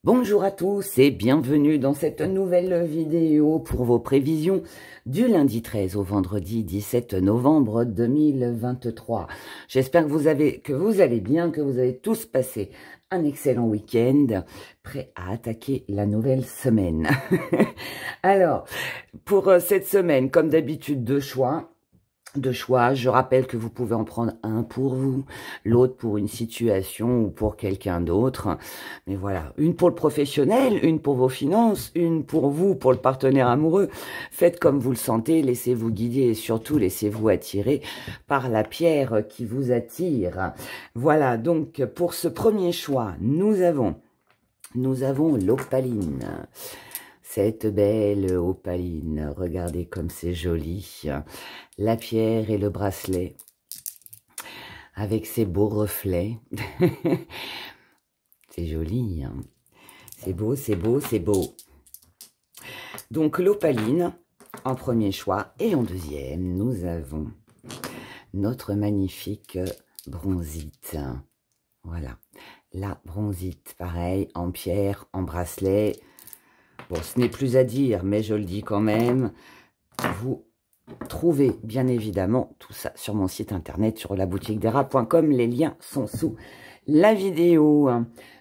Bonjour à tous et bienvenue dans cette nouvelle vidéo pour vos prévisions du lundi 13 au vendredi 17 novembre 2023. J'espère que vous allez bien, que vous avez tous passé un excellent week-end, prêt à attaquer la nouvelle semaine. Alors, pour cette semaine, comme d'habitude, deux choix. Je rappelle que vous pouvez en prendre un pour vous, l'autre pour une situation ou pour quelqu'un d'autre. Mais voilà, une pour le professionnel, une pour vos finances, une pour vous, pour le partenaire amoureux. Faites comme vous le sentez, laissez-vous guider et surtout laissez-vous attirer par la pierre qui vous attire. Voilà, donc pour ce premier choix, nous avons l'opaline. Cette belle opaline, regardez comme c'est joli. La pierre et le bracelet, avec ses beaux reflets. C'est joli, hein. C'est beau, c'est beau, c'est beau. Donc l'opaline, en premier choix. Et en deuxième, nous avons notre magnifique bronzite. Voilà, la bronzite, pareil, en pierre, en bracelet. Bon, ce n'est plus à dire, mais je le dis quand même. Vous trouvez bien évidemment tout ça sur mon site internet, sur laboutiquedera.com. Les liens sont sous la vidéo.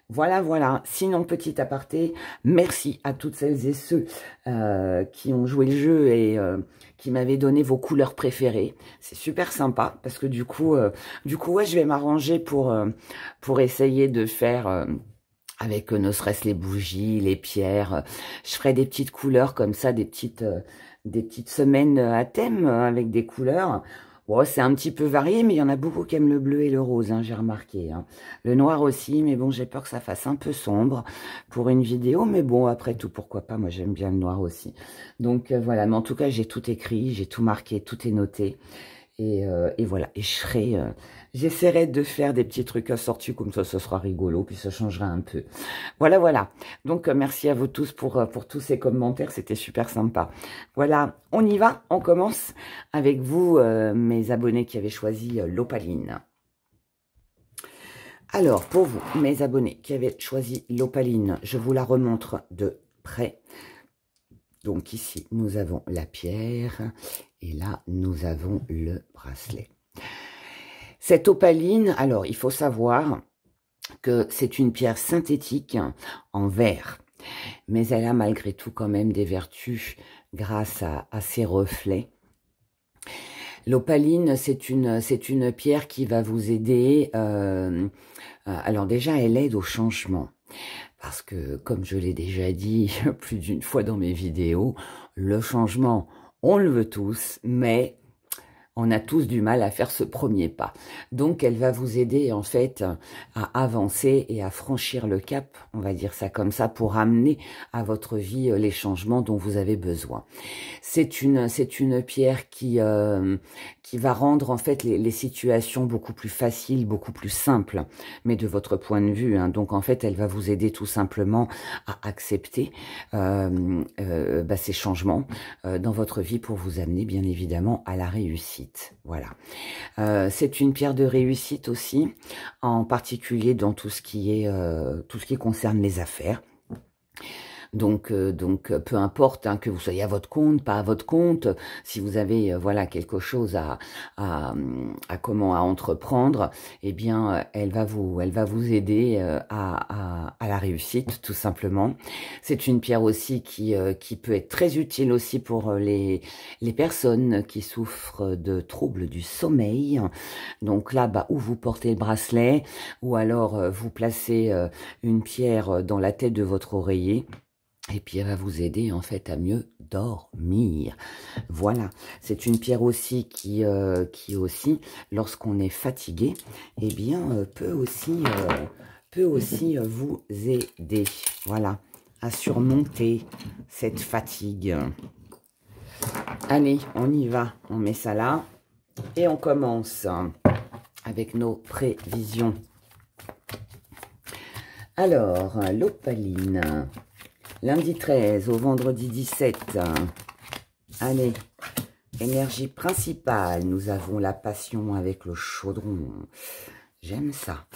Voilà, voilà. Sinon, petit aparté, merci à toutes celles et ceux qui ont joué le jeu et qui m'avaient donné vos couleurs préférées. C'est super sympa parce que du coup, ouais, je vais m'arranger pour essayer de faire... avec ne serait-ce les bougies, les pierres. Je ferai des petites couleurs comme ça, des petites semaines à thème avec des couleurs. Bon, c'est un petit peu varié, mais il y en a beaucoup qui aiment le bleu et le rose, hein, j'ai remarqué. Hein. Le noir aussi, mais bon, j'ai peur que ça fasse un peu sombre pour une vidéo. Mais bon, après tout, pourquoi pas, moi j'aime bien le noir aussi. Donc voilà, mais en tout cas, j'ai tout écrit, j'ai tout marqué, tout est noté. Et voilà, et j'essaierai de faire des petits trucs assortis, comme ça, ce sera rigolo, puis ça changera un peu. Voilà, voilà. Donc, merci à vous tous pour tous ces commentaires, c'était super sympa. Voilà, on y va, on commence avec vous, mes abonnés qui avaient choisi l'opaline. Alors, pour vous, mes abonnés qui avaient choisi l'opaline, je vous la remontre de près. Donc ici, nous avons la pierre et là, nous avons le bracelet. Cette opaline, alors il faut savoir que c'est une pierre synthétique en verre, mais elle a malgré tout quand même des vertus grâce à ses reflets. L'opaline, c'est une pierre qui va vous aider. Alors déjà, elle aide au changement. Parce que, comme je l'ai déjà dit plus d'une fois dans mes vidéos, le changement, on le veut tous, mais on a tous du mal à faire ce premier pas. Donc, elle va vous aider, en fait, à avancer et à franchir le cap, on va dire ça comme ça, pour amener à votre vie les changements dont vous avez besoin. C'est une pierre qui va rendre, en fait, les situations beaucoup plus faciles, beaucoup plus simples, mais de votre point de vue. Hein. Donc, en fait, elle va vous aider tout simplement à accepter ces changements dans votre vie pour vous amener, bien évidemment, à la réussite. Voilà. C'est une pierre de réussite aussi, en particulier dans tout ce qui concerne les affaires. Donc, peu importe hein, que vous soyez à votre compte, pas à votre compte, si vous avez voilà quelque chose à entreprendre, eh bien, elle va vous aider à la réussite, tout simplement. C'est une pierre aussi qui peut être très utile aussi pour les personnes qui souffrent de troubles du sommeil. Donc là, où vous portez le bracelet, ou alors vous placez une pierre dans la tête de votre oreiller. Et puis, elle va vous aider, en fait, à mieux dormir. Voilà. C'est une pierre aussi qui aussi, lorsqu'on est fatigué, eh bien, peut aussi vous aider. Voilà. À surmonter cette fatigue. Allez, on y va. On met ça là. Et on commence avec nos prévisions. Alors, l'opaline... Lundi 13 au vendredi 17. Allez, énergie principale. Nous avons la passion avec le chaudron. J'aime ça.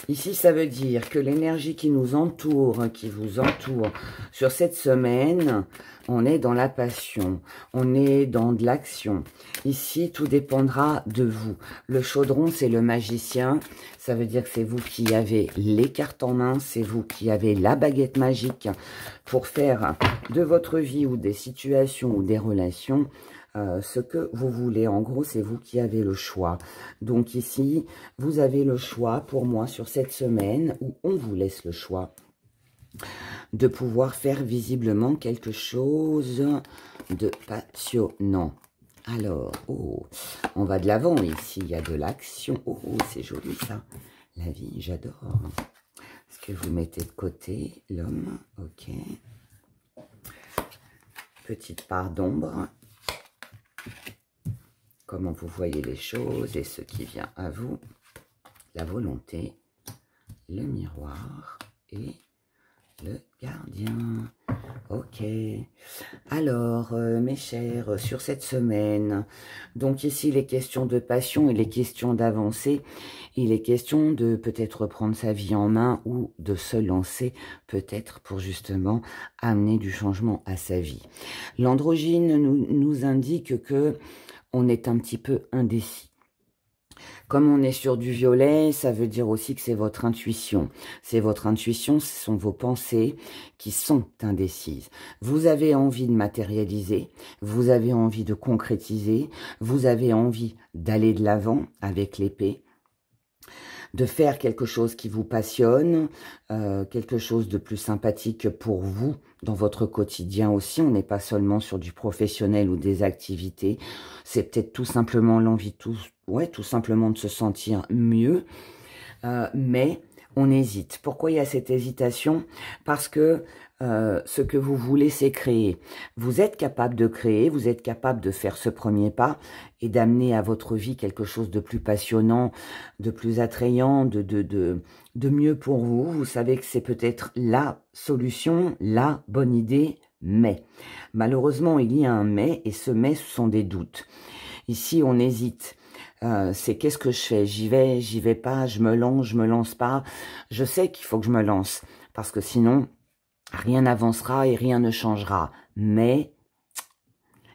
Ici, ça veut dire que l'énergie qui nous entoure, qui vous entoure sur cette semaine, on est dans la passion, on est dans de l'action. Ici, tout dépendra de vous. Le chaudron, c'est le magicien. Ça veut dire que c'est vous qui avez les cartes en main, c'est vous qui avez la baguette magique pour faire de votre vie ou des situations ou des relations ce que vous voulez. En gros, c'est vous qui avez le choix. Donc ici, vous avez le choix pour moi sur cette semaine où on vous laisse le choix de pouvoir faire visiblement quelque chose de passionnant. Alors, oh, on va de l'avant ici, il y a de l'action. Oh, c'est joli ça. La vie, j'adore. Est-ce que vous mettez de côté l'homme? Ok. Petite part d'ombre. Comment vous voyez les choses et ce qui vient à vous. La volonté, le miroir et le gardien. Ok. Alors, mes chers, sur cette semaine, donc ici, les questions de passion et les questions d'avancer. Il est question de peut-être prendre sa vie en main ou de se lancer peut-être pour justement amener du changement à sa vie. L'androgyne nous indique que on est un petit peu indécis. Comme on est sur du violet, ça veut dire aussi que c'est votre intuition. C'est votre intuition, ce sont vos pensées qui sont indécises. Vous avez envie de matérialiser, vous avez envie de concrétiser, vous avez envie d'aller de l'avant avec l'épée, de faire quelque chose qui vous passionne, quelque chose de plus sympathique pour vous dans votre quotidien aussi. On n'est pas seulement sur du professionnel ou des activités. C'est peut-être tout simplement l'envie, tout simplement de se sentir mieux. Mais on hésite. Pourquoi il y a cette hésitation? Parce que ce que vous voulez, c'est créer. Vous êtes capable de créer, vous êtes capable de faire ce premier pas et d'amener à votre vie quelque chose de plus passionnant, de plus attrayant, de mieux pour vous. Vous savez que c'est peut-être la solution, la bonne idée, mais malheureusement, il y a un mais, et ce mais, ce sont des doutes. Ici, on hésite. C'est qu'est-ce que je fais? J'y vais pas, je me lance pas. Je sais qu'il faut que je me lance parce que sinon, rien n'avancera et rien ne changera. Mais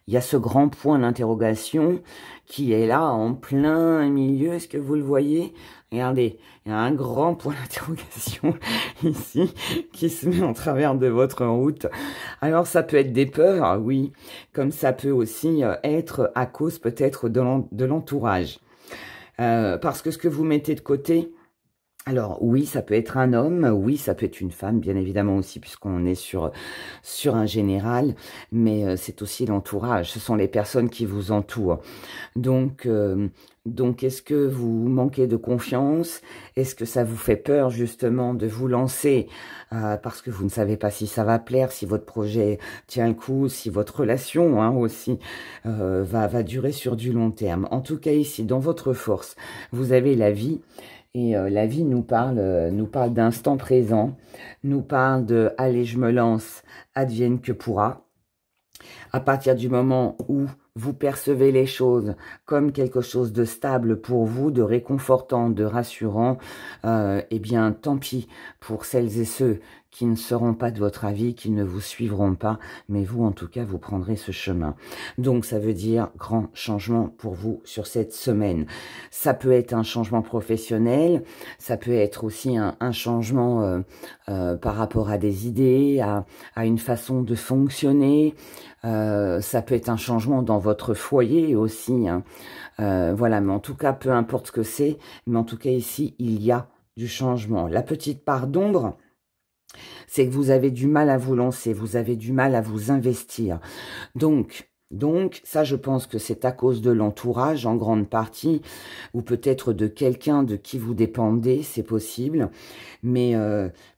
il y a ce grand point d'interrogation qui est là en plein milieu. Est-ce que vous le voyez? Regardez, il y a un grand point d'interrogation ici qui se met en travers de votre route. Alors ça peut être des peurs, oui, comme ça peut aussi être à cause peut-être de l'entourage. Parce que ce que vous mettez de côté, alors oui, ça peut être un homme, oui, ça peut être une femme, bien évidemment aussi, puisqu'on est sur un général, mais c'est aussi l'entourage, ce sont les personnes qui vous entourent. Donc est-ce que vous manquez de confiance? Est-ce que ça vous fait peur justement de vous lancer parce que vous ne savez pas si ça va plaire, si votre projet tient le coup, si votre relation aussi va durer sur du long terme? En tout cas ici, dans votre force, vous avez la vie. Et la vie nous parle d'instant présent, nous parle de « allez, je me lance, advienne que pourra ». À partir du moment où vous percevez les choses comme quelque chose de stable pour vous, de réconfortant, de rassurant, eh bien, tant pis pour celles et ceux qui ne seront pas de votre avis, qui ne vous suivront pas, mais vous, en tout cas, vous prendrez ce chemin. Donc, ça veut dire grand changement pour vous sur cette semaine. Ça peut être un changement professionnel, ça peut être aussi un changement par rapport à des idées, à une façon de fonctionner. Ça peut être un changement dans votre foyer aussi. Voilà, mais en tout cas, peu importe ce que c'est, mais en tout cas, ici, il y a du changement. La petite part d'ombre, c'est que vous avez du mal à vous lancer, vous avez du mal à vous investir. Donc, ça, je pense que c'est à cause de l'entourage, en grande partie, ou peut-être de quelqu'un de qui vous dépendez, c'est possible. Mais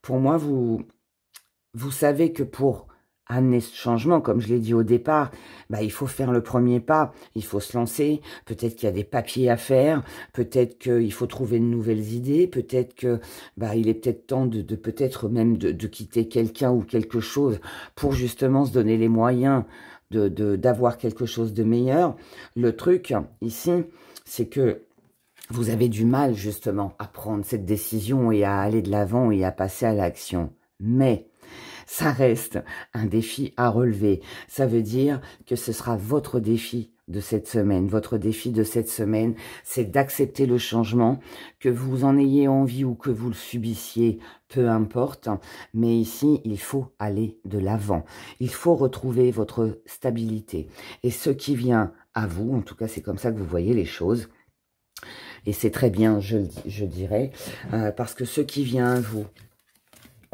pour moi, vous savez que pour amener ce changement, comme je l'ai dit au départ, il faut faire le premier pas, il faut se lancer, peut-être qu'il y a des papiers à faire, peut-être qu'il faut trouver de nouvelles idées, peut-être que il est peut-être temps de peut-être même de quitter quelqu'un ou quelque chose pour justement se donner les moyens d'avoir quelque chose de meilleur. Le truc ici, c'est que vous avez du mal justement à prendre cette décision et à aller de l'avant et à passer à l'action. Mais ça reste un défi à relever. Ça veut dire que ce sera votre défi de cette semaine. Votre défi de cette semaine, c'est d'accepter le changement, que vous en ayez envie ou que vous le subissiez, peu importe. Mais ici, il faut aller de l'avant. Il faut retrouver votre stabilité. Et ce qui vient à vous, en tout cas c'est comme ça que vous voyez les choses, et c'est très bien, je dirais, parce que ce qui vient à vous,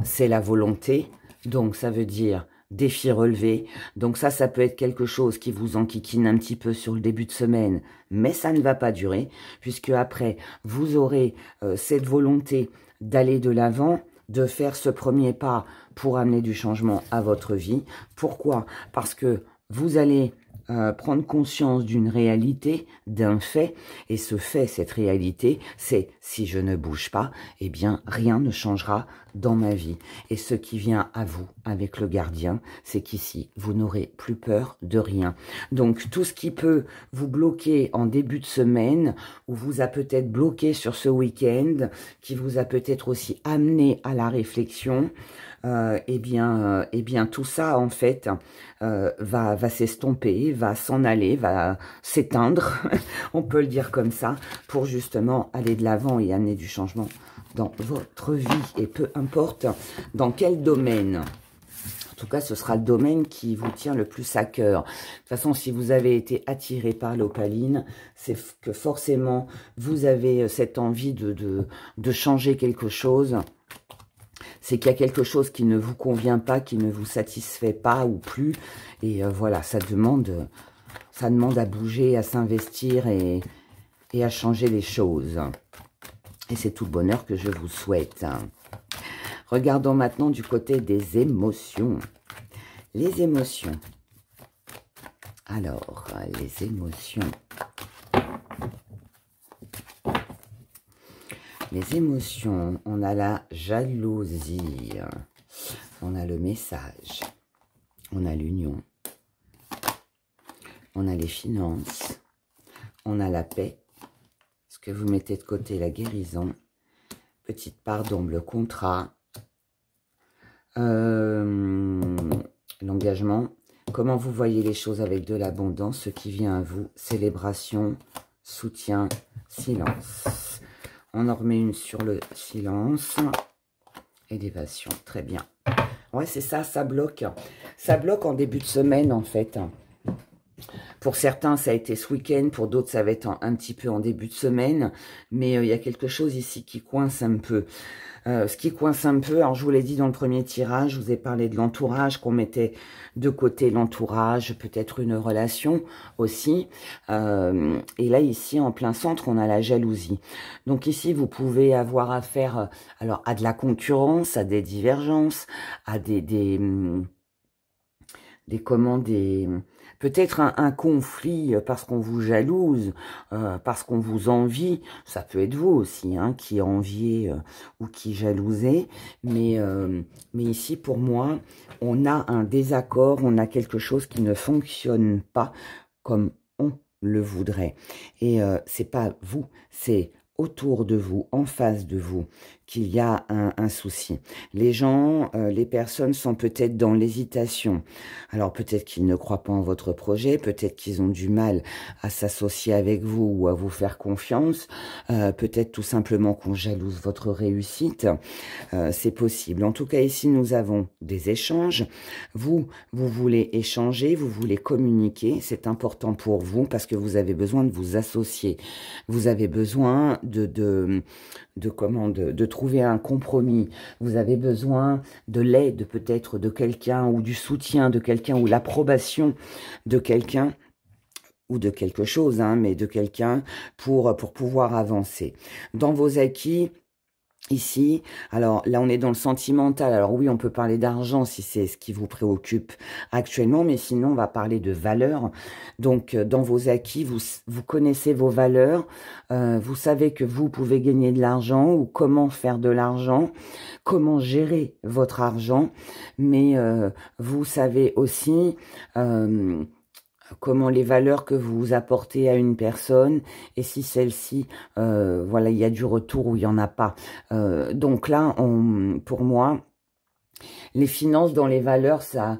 c'est la volonté. Donc, ça veut dire défi relevé. Donc, ça peut être quelque chose qui vous enquiquine un petit peu sur le début de semaine, mais ça ne va pas durer, puisque après, vous aurez cette volonté d'aller de l'avant, de faire ce premier pas pour amener du changement à votre vie. Pourquoi? Parce que vous allez prendre conscience d'une réalité, d'un fait, et ce fait, cette réalité, c'est si je ne bouge pas, eh bien rien ne changera dans ma vie. Et ce qui vient à vous avec le gardien, c'est qu'ici, vous n'aurez plus peur de rien. Donc tout ce qui peut vous bloquer en début de semaine, ou vous a peut-être bloqué sur ce week-end, qui vous a peut-être aussi amené à la réflexion, eh bien tout ça en fait va s'estomper, va s'en aller, va s'éteindre, on peut le dire comme ça, pour justement aller de l'avant et amener du changement dans votre vie, et peu importe dans quel domaine. En tout cas, ce sera le domaine qui vous tient le plus à cœur. De toute façon, si vous avez été attiré par l'opaline, c'est que forcément, vous avez cette envie de changer quelque chose. C'est qu'il y a quelque chose qui ne vous convient pas, qui ne vous satisfait pas ou plus. Et voilà, ça demande à bouger, à s'investir et à changer les choses. Et c'est tout le bonheur que je vous souhaite. Regardons maintenant du côté des émotions. Les émotions. Alors, les émotions. Les émotions, on a la jalousie, on a le message, on a l'union, on a les finances, on a la paix, ce que vous mettez de côté, la guérison, petite part d'ombre, le contrat, l'engagement, comment vous voyez les choses avec de l'abondance, ce qui vient à vous, célébration, soutien, silence. On en remet une sur le silence. Élévation, très bien. Ouais, c'est ça, ça bloque. Ça bloque en début de semaine, en fait. Pour certains, ça a été ce week-end. Pour d'autres, ça va être un petit peu en début de semaine. Mais il y a quelque chose ici qui coince un peu. Ce qui coince un peu, alors je vous l'ai dit dans le premier tirage, je vous ai parlé de l'entourage, qu'on mettait de côté l'entourage, peut-être une relation aussi. Et là, ici, en plein centre, on a la jalousie. Donc ici, vous pouvez avoir affaire alors à de la concurrence, à des divergences, à peut-être un conflit parce qu'on vous jalouse, parce qu'on vous envie. Ça peut être vous aussi, hein, qui enviez ou qui jalousez. Mais ici, pour moi, on a un désaccord, on a quelque chose qui ne fonctionne pas comme on le voudrait. Et c'est pas vous, c'est autour de vous, en face de vous, qu'il y a un souci. Les gens, les personnes sont peut-être dans l'hésitation. Alors peut-être qu'ils ne croient pas en votre projet, peut-être qu'ils ont du mal à s'associer avec vous ou à vous faire confiance, peut-être tout simplement qu'on jalouse votre réussite, c'est possible. En tout cas, ici, nous avons des échanges. Vous voulez échanger, vous voulez communiquer, c'est important pour vous parce que vous avez besoin de vous associer. Vous avez besoin de trouver un compromis. Vous avez besoin de l'aide peut-être de quelqu'un ou du soutien de quelqu'un ou l'approbation de quelqu'un ou de quelque chose, hein, mais de quelqu'un pour pouvoir avancer. Dans vos acquis, ici, alors là on est dans le sentimental, alors oui on peut parler d'argent si c'est ce qui vous préoccupe actuellement, mais sinon on va parler de valeurs. Donc dans vos acquis, vous connaissez vos valeurs, vous savez que vous pouvez gagner de l'argent ou comment faire de l'argent, comment gérer votre argent, mais vous savez aussi comment les valeurs que vous apportez à une personne, et si celle-ci, voilà, il y a du retour ou il n'y en a pas. Donc là, pour moi, les finances dans les valeurs, ça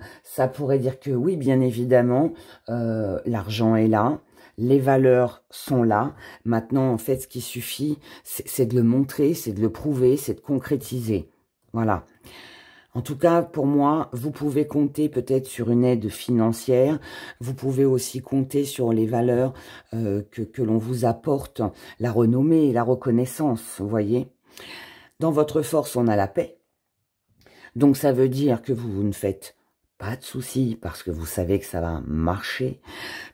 pourrait dire que oui, bien évidemment, l'argent est là, les valeurs sont là. Maintenant, en fait, ce qui suffit, c'est de le montrer, c'est de le prouver, c'est de concrétiser. Voilà. En tout cas, pour moi, vous pouvez compter peut-être sur une aide financière. Vous pouvez aussi compter sur les valeurs que l'on vous apporte, la renommée et la reconnaissance, vous voyez. Dans votre force, on a la paix. Donc, ça veut dire que vous ne faites pas de soucis parce que vous savez que ça va marcher.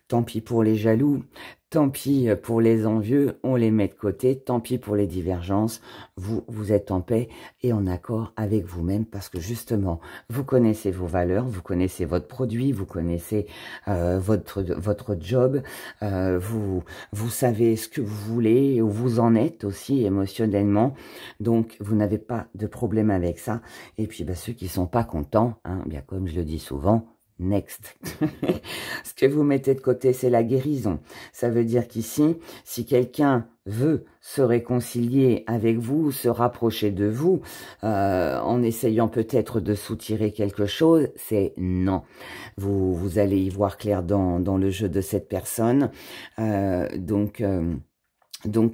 Tant pis pour les jaloux, tant pis pour les envieux, on les met de côté. Tant pis pour les divergences, vous êtes en paix et en accord avec vous-même parce que justement, vous connaissez vos valeurs, vous connaissez votre produit, vous connaissez votre job, vous savez ce que vous voulez, où vous en êtes aussi émotionnellement. Donc, vous n'avez pas de problème avec ça. Et puis, ceux qui sont pas contents, hein, bien comme je le dis souvent, next. Ce que vous mettez de côté, c'est la guérison. Ça veut dire qu'ici, si quelqu'un veut se réconcilier avec vous, se rapprocher de vous, en essayant peut-être de soutirer quelque chose, c'est non. Vous allez y voir clair dans le jeu de cette personne. Donc,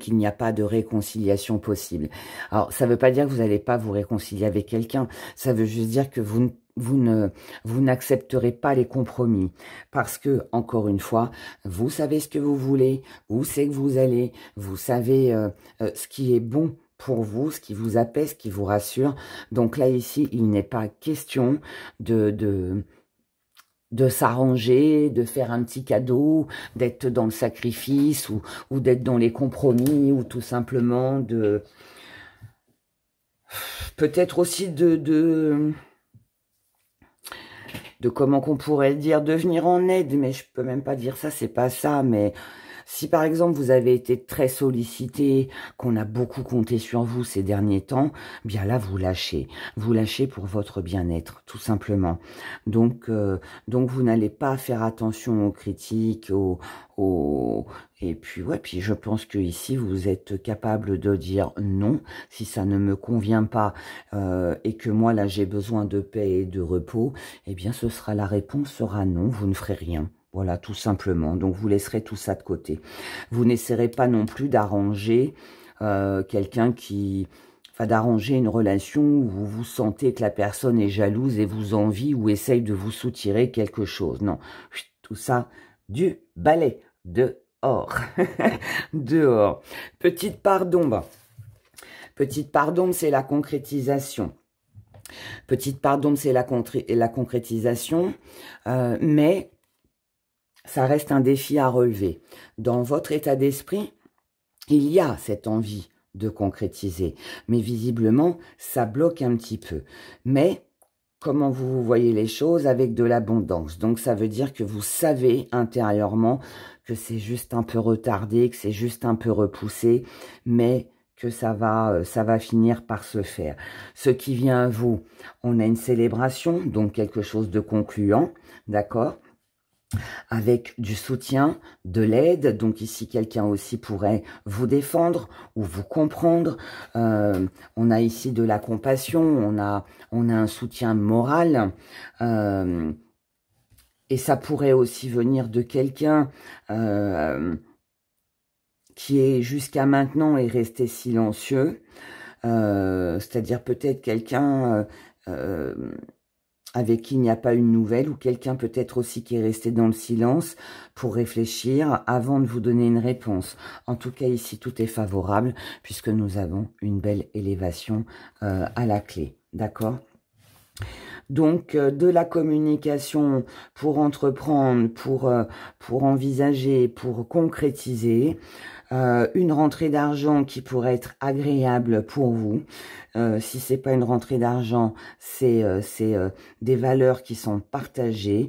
il n'y a pas de réconciliation possible. Alors, ça ne veut pas dire que vous n'allez pas vous réconcilier avec quelqu'un. Ça veut juste dire que vous n'accepterez pas les compromis. Parce que, encore une fois, vous savez ce que vous voulez, où c'est que vous allez, vous savez ce qui est bon pour vous, ce qui vous apaise, ce qui vous rassure. Donc là, ici, il n'est pas question de s'arranger, de faire un petit cadeau, d'être dans le sacrifice ou d'être dans les compromis ou tout simplement de... Peut-être aussi de comment qu'on pourrait le dire, de venir en aide, mais je peux même pas dire ça, c'est pas ça, mais... Si par exemple vous avez été très sollicité, qu'on a beaucoup compté sur vous ces derniers temps, bien là vous lâchez pour votre bien-être tout simplement. Donc vous n'allez pas faire attention aux critiques, et puis ouais, puis je pense que ici vous êtes capable de dire non si ça ne me convient pas et que moi là j'ai besoin de paix et de repos, eh bien la réponse sera non, vous ne ferez rien. Voilà, tout simplement. Donc, vous laisserez tout ça de côté. Vous n'essaierez pas non plus d'arranger quelqu'un qui... Enfin, d'arranger une relation où vous vous sentez que la personne est jalouse et vous envie ou essaye de vous soutirer quelque chose. Non, tout ça, du balai, dehors. Dehors. Petite part d'ombre. Petite part d'ombre, c'est la concrétisation. Petite part d'ombre, c'est la concrétisation. Mais... ça reste un défi à relever. Dans votre état d'esprit, il y a cette envie de concrétiser. Mais visiblement, ça bloque un petit peu. Mais, comment vous voyez les choses avec de l'abondance. Donc, ça veut dire que vous savez intérieurement que c'est juste un peu retardé, que c'est juste un peu repoussé, mais que ça va finir par se faire. Ce qui vient à vous, on a une célébration, donc quelque chose de concluant, d'accord ? Avec du soutien, de l'aide. Donc ici, quelqu'un aussi pourrait vous défendre ou vous comprendre. On a ici de la compassion, on a un soutien moral. Et ça pourrait aussi venir de quelqu'un qui est jusqu'à maintenant est resté silencieux. C'est-à-dire peut-être quelqu'un... avec qui il n'y a pas une nouvelle, ou quelqu'un peut-être aussi qui est resté dans le silence pour réfléchir avant de vous donner une réponse. En tout cas, ici, tout est favorable puisque nous avons une belle élévation à la clé. D'accord ? Donc, de la communication pour entreprendre, pour envisager, pour concrétiser. une rentrée d'argent qui pourrait être agréable pour vous. Si c'est pas une rentrée d'argent, c'est des valeurs qui sont partagées.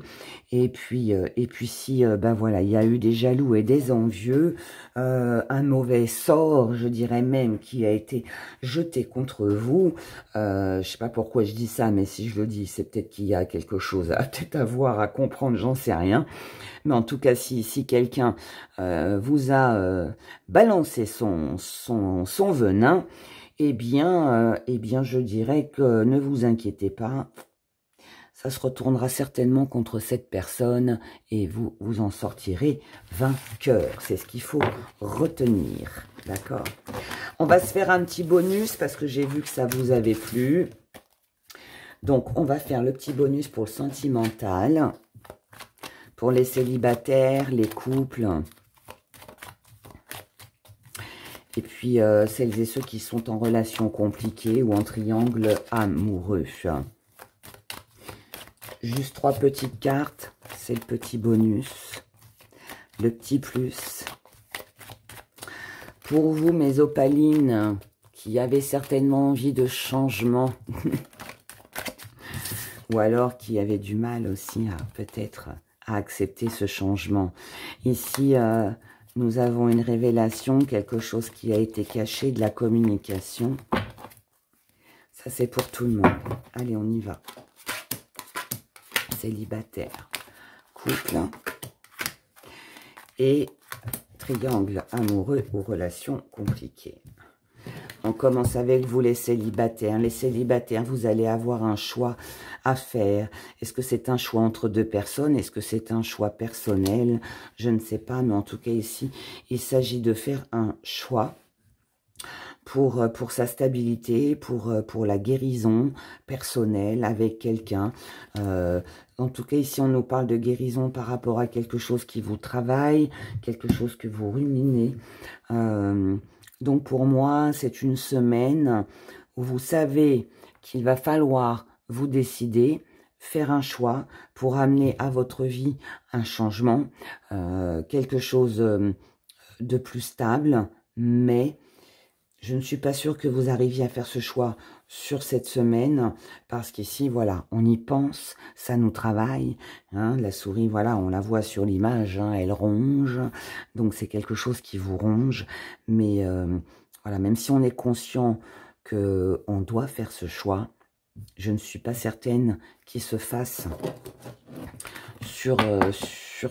Et puis si ben voilà, il y a eu des jaloux et des envieux, un mauvais sort, je dirais même, qui a été jeté contre vous. Je sais pas pourquoi je dis ça, mais si je le dis, c'est peut-être qu'il y a quelque chose à peut-être à voir, à comprendre, j'en sais rien. Mais en tout cas, si quelqu'un vous a balancé son venin, eh bien, je dirais que ne vous inquiétez pas, ça se retournera certainement contre cette personne et vous en sortirez vainqueur. C'est ce qu'il faut retenir, d'accord? On va se faire un petit bonus parce que j'ai vu que ça vous avait plu. Donc, on va faire le petit bonus pour le sentimental. Pour les célibataires, les couples, et puis celles et ceux qui sont en relation compliquée ou en triangle amoureux. Juste 3 petites cartes, c'est le petit bonus, le petit plus. Pour vous, mes opalines, qui avaient certainement envie de changement, ou alors qui avaient du mal aussi à peut-être à accepter ce changement. Ici, nous avons une révélation, quelque chose qui a été caché, de la communication. Ça, c'est pour tout le monde. Allez, on y va. Célibataire, couple et triangle amoureux ou relations compliquées. On commence avec vous les célibataires. Les célibataires, vous allez avoir un choix à faire. Est-ce que c'est un choix entre 2 personnes? Est-ce que c'est un choix personnel? Je ne sais pas, mais en tout cas ici, il s'agit de faire un choix pour sa stabilité, pour la guérison personnelle avec quelqu'un. En tout cas, ici, on nous parle de guérison par rapport à quelque chose qui vous travaille, quelque chose que vous ruminez. Donc, pour moi, c'est une semaine où vous savez qu'il va falloir vous décider, faire un choix pour amener à votre vie un changement, quelque chose de plus stable, mais je ne suis pas sûre que vous arriviez à faire ce choix sur cette semaine, parce qu'ici, voilà, on y pense, ça nous travaille. Hein, la souris, voilà, on la voit sur l'image, hein, elle ronge, donc c'est quelque chose qui vous ronge. Mais voilà, même si on est conscient qu'on doit faire ce choix, je ne suis pas certaine qu'il se fasse sur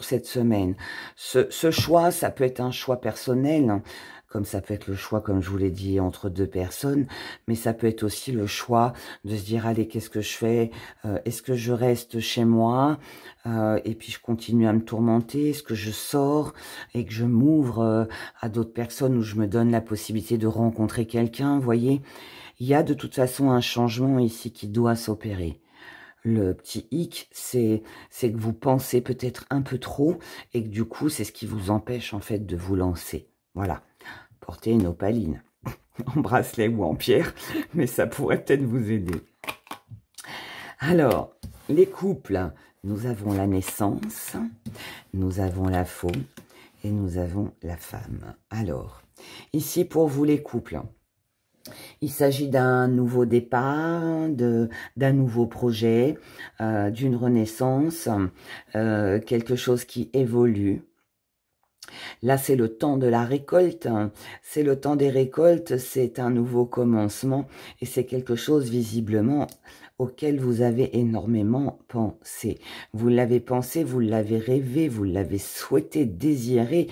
cette semaine. Ce choix, ça peut être un choix personnel, comme ça peut être le choix, comme je vous l'ai dit, entre 2 personnes, mais ça peut être aussi le choix de se dire, allez, qu'est-ce que je fais? Est-ce que je reste chez moi et puis je continue à me tourmenter? Est-ce que je sors et que je m'ouvre à d'autres personnes où je me donne la possibilité de rencontrer quelqu'un? Vous voyez, il y a de toute façon un changement ici qui doit s'opérer. Le petit hic, c'est que vous pensez peut-être un peu trop et que du coup, c'est ce qui vous empêche en fait de vous lancer. Voilà. Portez une opaline en bracelet ou en pierre, mais ça pourrait peut-être vous aider. Alors, les couples, nous avons la naissance, nous avons la faux et nous avons la femme. Alors, ici pour vous les couples, il s'agit d'un nouveau départ, d'un nouveau projet, d'une renaissance, quelque chose qui évolue. Là, c'est le temps de la récolte, c'est le temps des récoltes, c'est un nouveau commencement et c'est quelque chose visiblement auquel vous avez énormément pensé. Vous l'avez pensé, vous l'avez rêvé, vous l'avez souhaité, désiré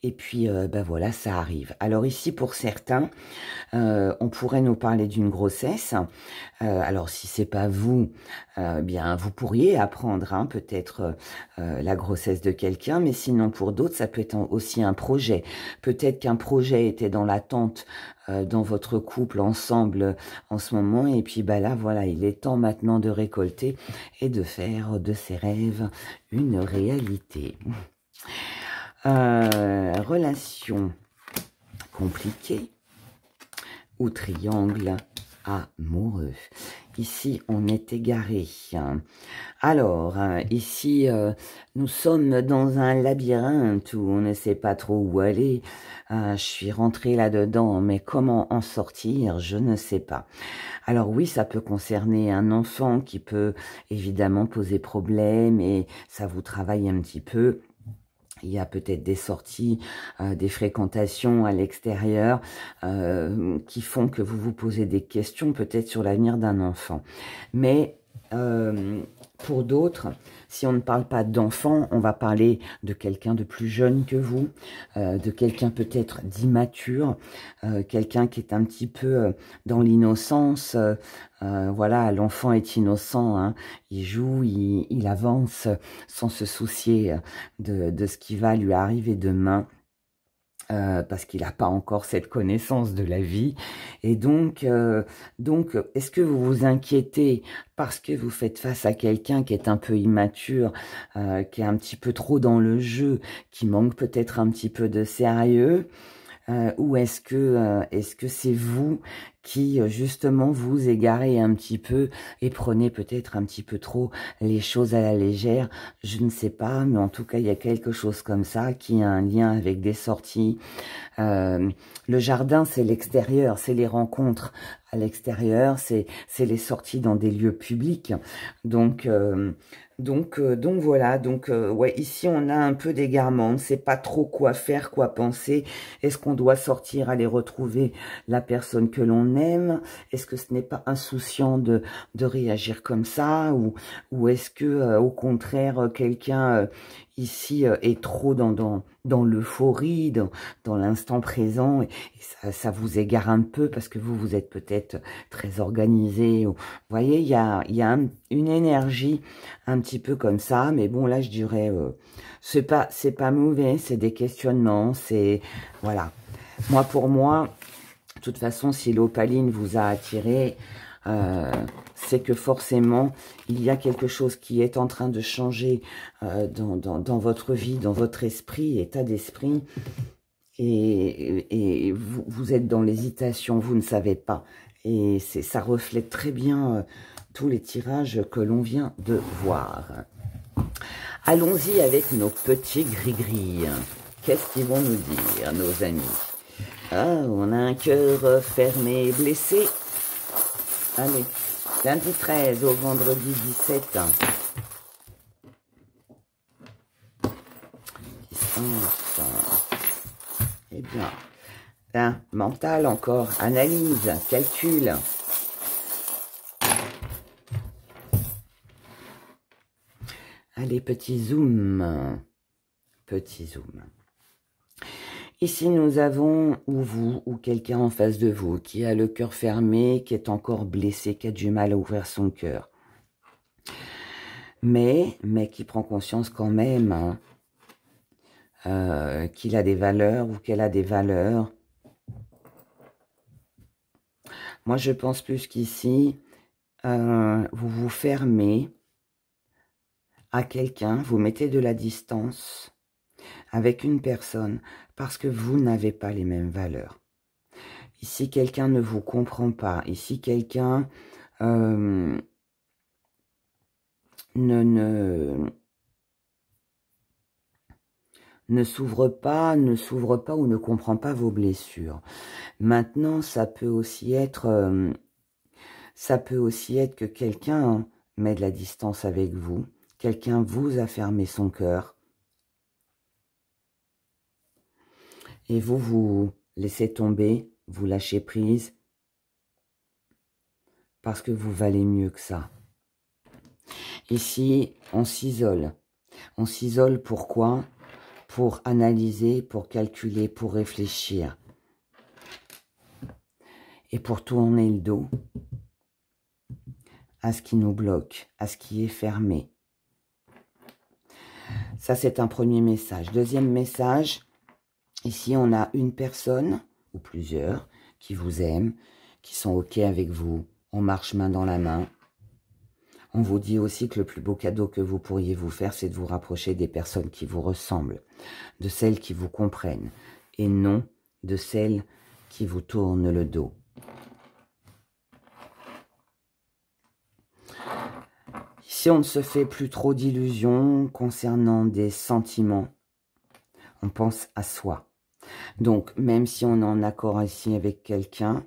et puis ben voilà, ça arrive. Alors ici, pour certains, on pourrait nous parler d'une grossesse. Alors si c'est pas vous, bien vous pourriez apprendre hein, peut-être la grossesse de quelqu'un, mais sinon pour d'autres, ça peut être aussi un projet. Peut-être qu'un projet était dans l'attente dans votre couple ensemble en ce moment, et puis bah là voilà, il est temps maintenant de récolter et de faire de ses rêves une réalité. Relation compliquée ou triangle amoureux. Ici, on est égaré. Alors, ici, nous sommes dans un labyrinthe où on ne sait pas trop où aller. Je suis rentrée là-dedans, mais comment en sortir, je ne sais pas. Alors oui, ça peut concerner un enfant qui peut évidemment poser problème et ça vous travaille un petit peu. Il y a peut-être des sorties, des fréquentations à l'extérieur qui font que vous vous posez des questions peut-être sur l'avenir d'un enfant. Mais pour d'autres, si on ne parle pas d'enfant, on va parler de quelqu'un de plus jeune que vous, de quelqu'un peut-être d'immature, quelqu'un qui est un petit peu dans l'innocence. Voilà, l'enfant est innocent, hein. Il joue, il avance sans se soucier de ce qui va lui arriver demain. Parce qu'il n'a pas encore cette connaissance de la vie. Et donc est-ce que vous vous inquiétez parce que vous faites face à quelqu'un qui est un peu immature, qui est un petit peu trop dans le jeu, qui manque peut-être un petit peu de sérieux, ou est-ce que c'est vous qui justement vous égarez un petit peu et prenez peut-être un petit peu trop les choses à la légère? Je ne sais pas, mais en tout cas il y a quelque chose comme ça qui a un lien avec des sorties. Le jardin, c'est l'extérieur, c'est les rencontres à l'extérieur, c'est les sorties dans des lieux publics. Donc voilà, ouais, ici on a un peu d'égarement, on ne sait pas trop quoi faire, quoi penser. Est-ce qu'on doit sortir, aller retrouver la personne que l'on aime? Est-ce que ce n'est pas insouciant de réagir comme ça? Ou est-ce que au contraire, quelqu'un ici est trop dans l'euphorie, dans l'instant présent, et ça vous égare un peu parce que vous êtes peut-être très organisé. Vous voyez, il y a une énergie un petit peu comme ça, mais bon, là, je dirais, c'est pas mauvais, c'est des questionnements, c'est, voilà. Moi, pour moi, de toute façon, si l'opaline vous a attiré, c'est que forcément, il y a quelque chose qui est en train de changer dans votre vie, dans votre esprit, état d'esprit, et vous êtes dans l'hésitation, vous ne savez pas. Et ça reflète très bien tous les tirages que l'on vient de voir. Allons-y avec nos petits gris-gris. Qu'est-ce qu'ils vont nous dire, nos amis? Ah, on a un cœur fermé, blessé. Allez, lundi 13 au vendredi 17. Distance. Eh bien, hein, mental encore, analyse, calcul. Allez, petit zoom. Petit zoom. Ici, nous avons ou vous ou quelqu'un en face de vous qui a le cœur fermé, qui est encore blessé, qui a du mal à ouvrir son cœur. Mais qui prend conscience quand même hein, qu'il a des valeurs ou qu'elle a des valeurs. Moi, je pense plus qu'ici, vous vous fermez à quelqu'un, vous mettez de la distance avec une personne parce que vous n'avez pas les mêmes valeurs. Ici, quelqu'un ne vous comprend pas. Ici, quelqu'un ne s'ouvre pas ou ne comprend pas vos blessures. Maintenant, ça peut aussi être que quelqu'un met de la distance avec vous. Quelqu'un vous a fermé son cœur. Et vous laissez tomber, vous lâchez prise. Parce que vous valez mieux que ça. Ici, on s'isole. On s'isole pourquoi? Pour analyser, pour calculer, pour réfléchir. Et pour tourner le dos à ce qui nous bloque, à ce qui est fermé. Ça, c'est un premier message. Deuxième message, ici, on a une personne, ou plusieurs, qui vous aiment, qui sont OK avec vous. On marche main dans la main. On vous dit aussi que le plus beau cadeau que vous pourriez vous faire, c'est de vous rapprocher des personnes qui vous ressemblent, de celles qui vous comprennent, et non de celles qui vous tournent le dos. Si on ne se fait plus trop d'illusions concernant des sentiments, on pense à soi. Donc, même si on est en accord ici avec quelqu'un,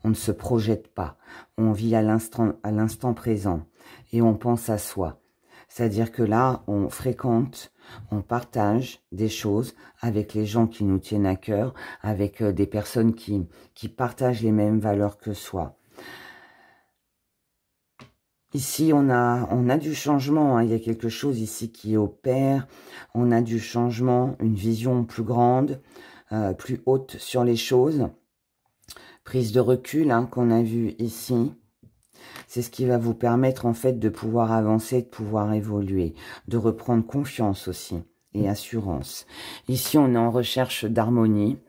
on ne se projette pas. On vit à l'instant présent et on pense à soi. C'est-à-dire que là, on fréquente, on partage des choses avec les gens qui nous tiennent à cœur, avec des personnes qui partagent les mêmes valeurs que soi. Ici, on a du changement, hein. Il y a quelque chose ici qui opère. On a du changement, une vision plus grande, plus haute sur les choses. Prise de recul, hein, qu'on a vu ici. C'est ce qui va vous permettre en fait de pouvoir avancer, de pouvoir évoluer, de reprendre confiance aussi et assurance. Ici, on est en recherche d'harmonie.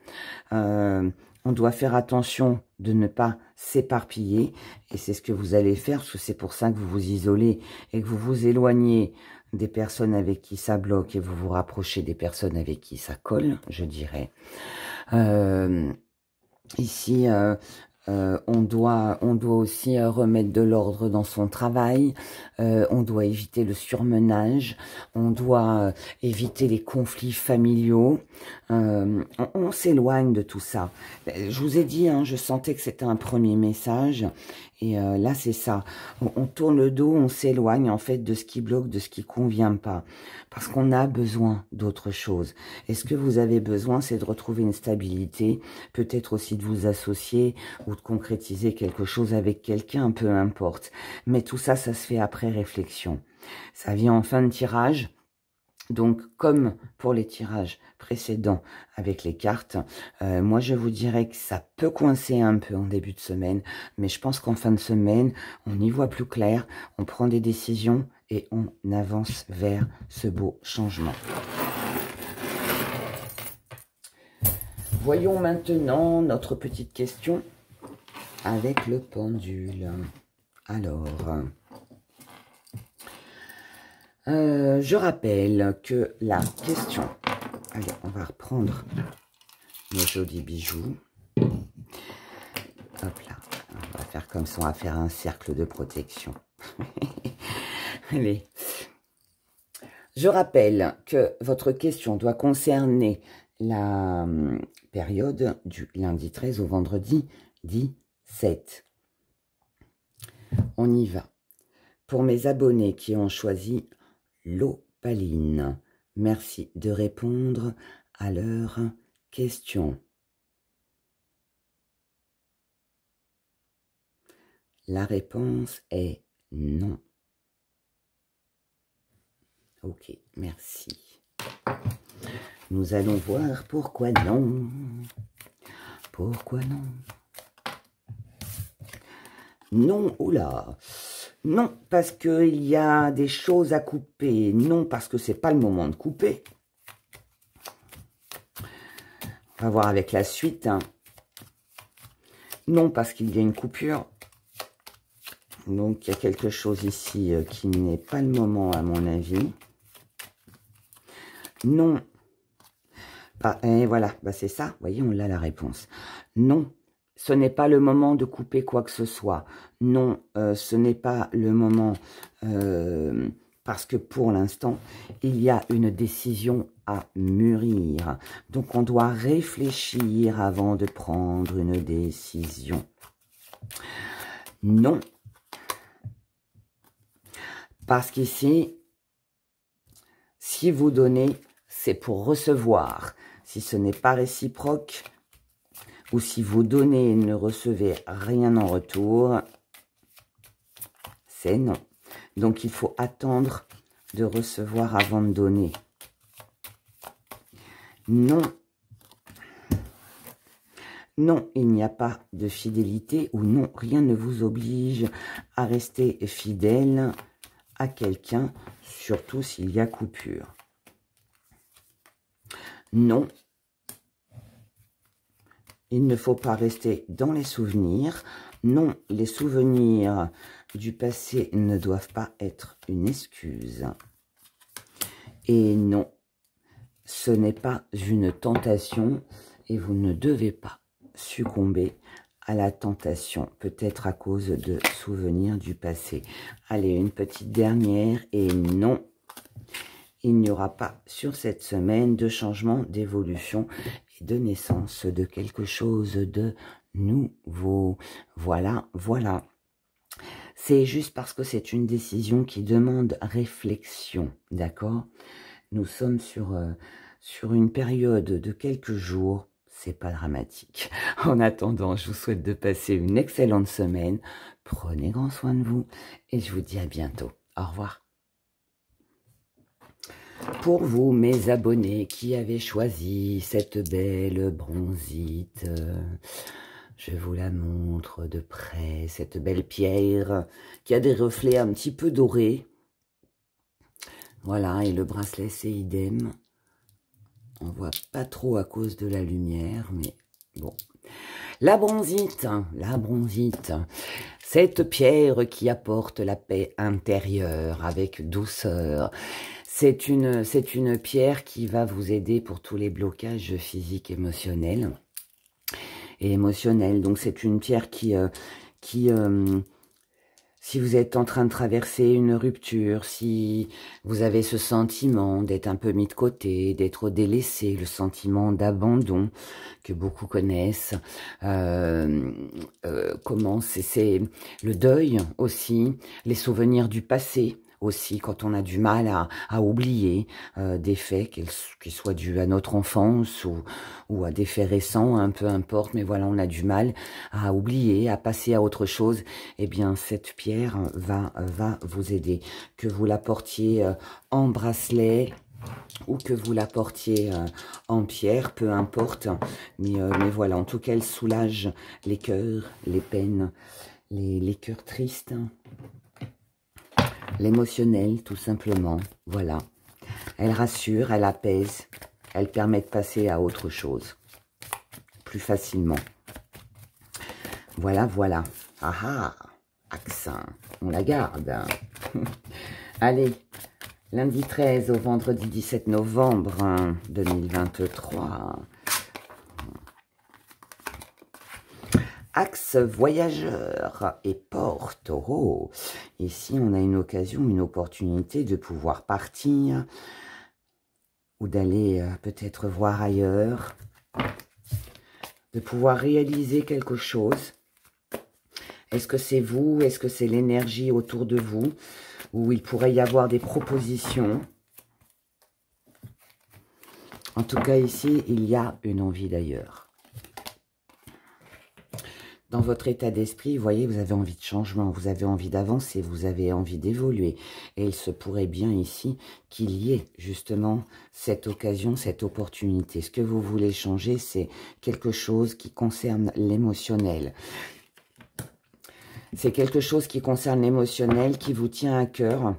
On doit faire attention de ne pas s'éparpiller. Et c'est ce que vous allez faire, parce que c'est pour ça que vous vous isolez et que vous vous éloignez des personnes avec qui ça bloque et vous vous rapprochez des personnes avec qui ça colle, je dirais. Ici, on doit aussi remettre de l'ordre dans son travail, on doit éviter le surmenage, on doit éviter les conflits familiaux, on s'éloigne de tout ça. Je vous ai dit, hein, je sentais que c'était un premier message, et là c'est ça, on tourne le dos, on s'éloigne en fait de ce qui bloque, de ce qui convient pas, parce qu'on a besoin d'autre chose. Et ce que vous avez besoin, c'est de retrouver une stabilité, peut-être aussi de vous associer, ou de concrétiser quelque chose avec quelqu'un, peu importe. Mais tout ça, ça se fait après réflexion. Ça vient en fin de tirage. Donc, comme pour les tirages précédents avec les cartes, moi, je vous dirais que ça peut coincer un peu en début de semaine, mais je pense qu'en fin de semaine, on y voit plus clair, on prend des décisions et on avance vers ce beau changement. Voyons maintenant notre petite question avec le pendule. Alors, je rappelle que la question... Allez, on va reprendre nos jolis bijoux. Hop là, on va faire comme ça, on va faire un cercle de protection. Allez. Je rappelle que votre question doit concerner la période du lundi 13 au vendredi 17. On y va. Pour mes abonnés qui ont choisi l'opaline, merci de répondre à leurs questions. La réponse est non. Ok, merci. Nous allons voir pourquoi non. Pourquoi non? Non, oula. Non, parce qu'il y a des choses à couper. Non, parce que c'est pas le moment de couper. On va voir avec la suite. Hein. Non, parce qu'il y a une coupure. Donc, il y a quelque chose ici qui n'est pas le moment, à mon avis. Non. Et voilà, bah c'est ça. Vous voyez, on a la réponse. Non, ce n'est pas le moment de couper quoi que ce soit. Non, ce n'est pas le moment parce que pour l'instant, il y a une décision à mûrir. Donc, on doit réfléchir avant de prendre une décision. Non. Parce qu'ici, si vous donnez, c'est pour recevoir. Si ce n'est pas réciproque, ou si vous donnez et ne recevez rien en retour, c'est non. Donc, il faut attendre de recevoir avant de donner. Non. Non, il n'y a pas de fidélité, ou non, rien ne vous oblige à rester fidèle à quelqu'un, surtout s'il y a coupure. Non, il ne faut pas rester dans les souvenirs. Non, les souvenirs du passé ne doivent pas être une excuse. Et non, ce n'est pas une tentation et vous ne devez pas succomber à la tentation, peut-être à cause de souvenirs du passé. Allez, une petite dernière, et non, il n'y aura pas sur cette semaine de changement, d'évolution et de naissance de quelque chose de nouveau. Voilà, voilà. C'est juste parce que c'est une décision qui demande réflexion, d'accord? Nous sommes sur une période de quelques jours, c'est pas dramatique. En attendant, je vous souhaite de passer une excellente semaine. Prenez grand soin de vous et je vous dis à bientôt. Au revoir. Pour vous, mes abonnés qui avez choisi cette belle bronzite, je vous la montre de près, cette belle pierre qui a des reflets un petit peu dorés. Voilà, et le bracelet, c'est idem. On voit pas trop à cause de la lumière, mais bon. La bronzite, cette pierre qui apporte la paix intérieure avec douceur. C'est une pierre qui va vous aider pour tous les blocages physiques, émotionnels et émotionnels. Donc c'est une pierre qui si vous êtes en train de traverser une rupture, si vous avez ce sentiment d'être un peu mis de côté, d'être délaissé, le sentiment d'abandon que beaucoup connaissent, comment c'est le deuil aussi, les souvenirs du passé, aussi, quand on a du mal à oublier des faits, qu'ils soient dus à notre enfance ou à des faits récents, hein, peu importe, mais voilà, on a du mal à oublier, à passer à autre chose, eh bien, cette pierre va vous aider. Que vous la portiez en bracelet ou que vous la portiez en pierre, peu importe, mais voilà, en tout cas, elle soulage les cœurs, les peines, les cœurs tristes, l'émotionnel, tout simplement, voilà. Elle rassure, elle apaise, elle permet de passer à autre chose, plus facilement. Voilà, voilà. Ah ah, accent, on la garde. Allez, lundi 13 au vendredi 17 novembre 2023. Axe voyageur et porte. Oh, ici, on a une occasion, une opportunité de pouvoir partir ou d'aller peut-être voir ailleurs, de pouvoir réaliser quelque chose. Est-ce que c'est vous? Est-ce que c'est l'énergie autour de vous? Ou il pourrait y avoir des propositions? En tout cas, ici, il y a une envie d'ailleurs. Dans votre état d'esprit, vous voyez, vous avez envie de changement, vous avez envie d'avancer, vous avez envie d'évoluer. Et il se pourrait bien ici qu'il y ait justement cette occasion, cette opportunité. Ce que vous voulez changer, c'est quelque chose qui concerne l'émotionnel. C'est quelque chose qui concerne l'émotionnel, qui vous tient à cœur.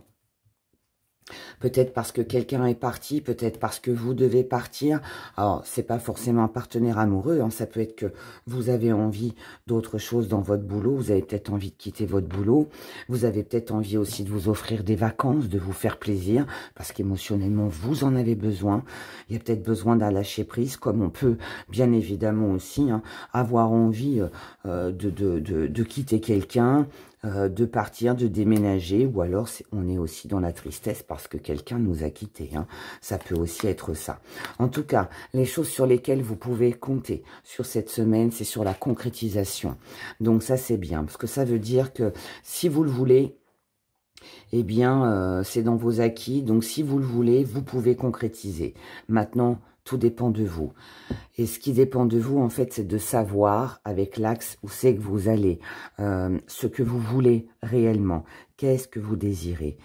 Peut-être parce que quelqu'un est parti, peut-être parce que vous devez partir. Alors, c'est pas forcément un partenaire amoureux, hein. Ça peut être que vous avez envie d'autre chose dans votre boulot. Vous avez peut-être envie de quitter votre boulot. Vous avez peut-être envie aussi de vous offrir des vacances, de vous faire plaisir, parce qu'émotionnellement, vous en avez besoin. Il y a peut-être besoin d'un lâcher-prise, comme on peut, bien évidemment aussi, hein, avoir envie de quitter quelqu'un, de partir, de déménager, ou alors on est aussi dans la tristesse parce que quelqu'un nous a quittés. Hein. Ça peut aussi être ça. En tout cas, les choses sur lesquelles vous pouvez compter sur cette semaine, c'est sur la concrétisation. Donc ça, c'est bien, parce que ça veut dire que si vous le voulez, eh bien, c'est dans vos acquis. Donc si vous le voulez, vous pouvez concrétiser. Maintenant, tout dépend de vous. Et ce qui dépend de vous, en fait, c'est de savoir, avec l'axe où c'est que vous allez, ce que vous voulez réellement. Qu'est-ce que vous désirez?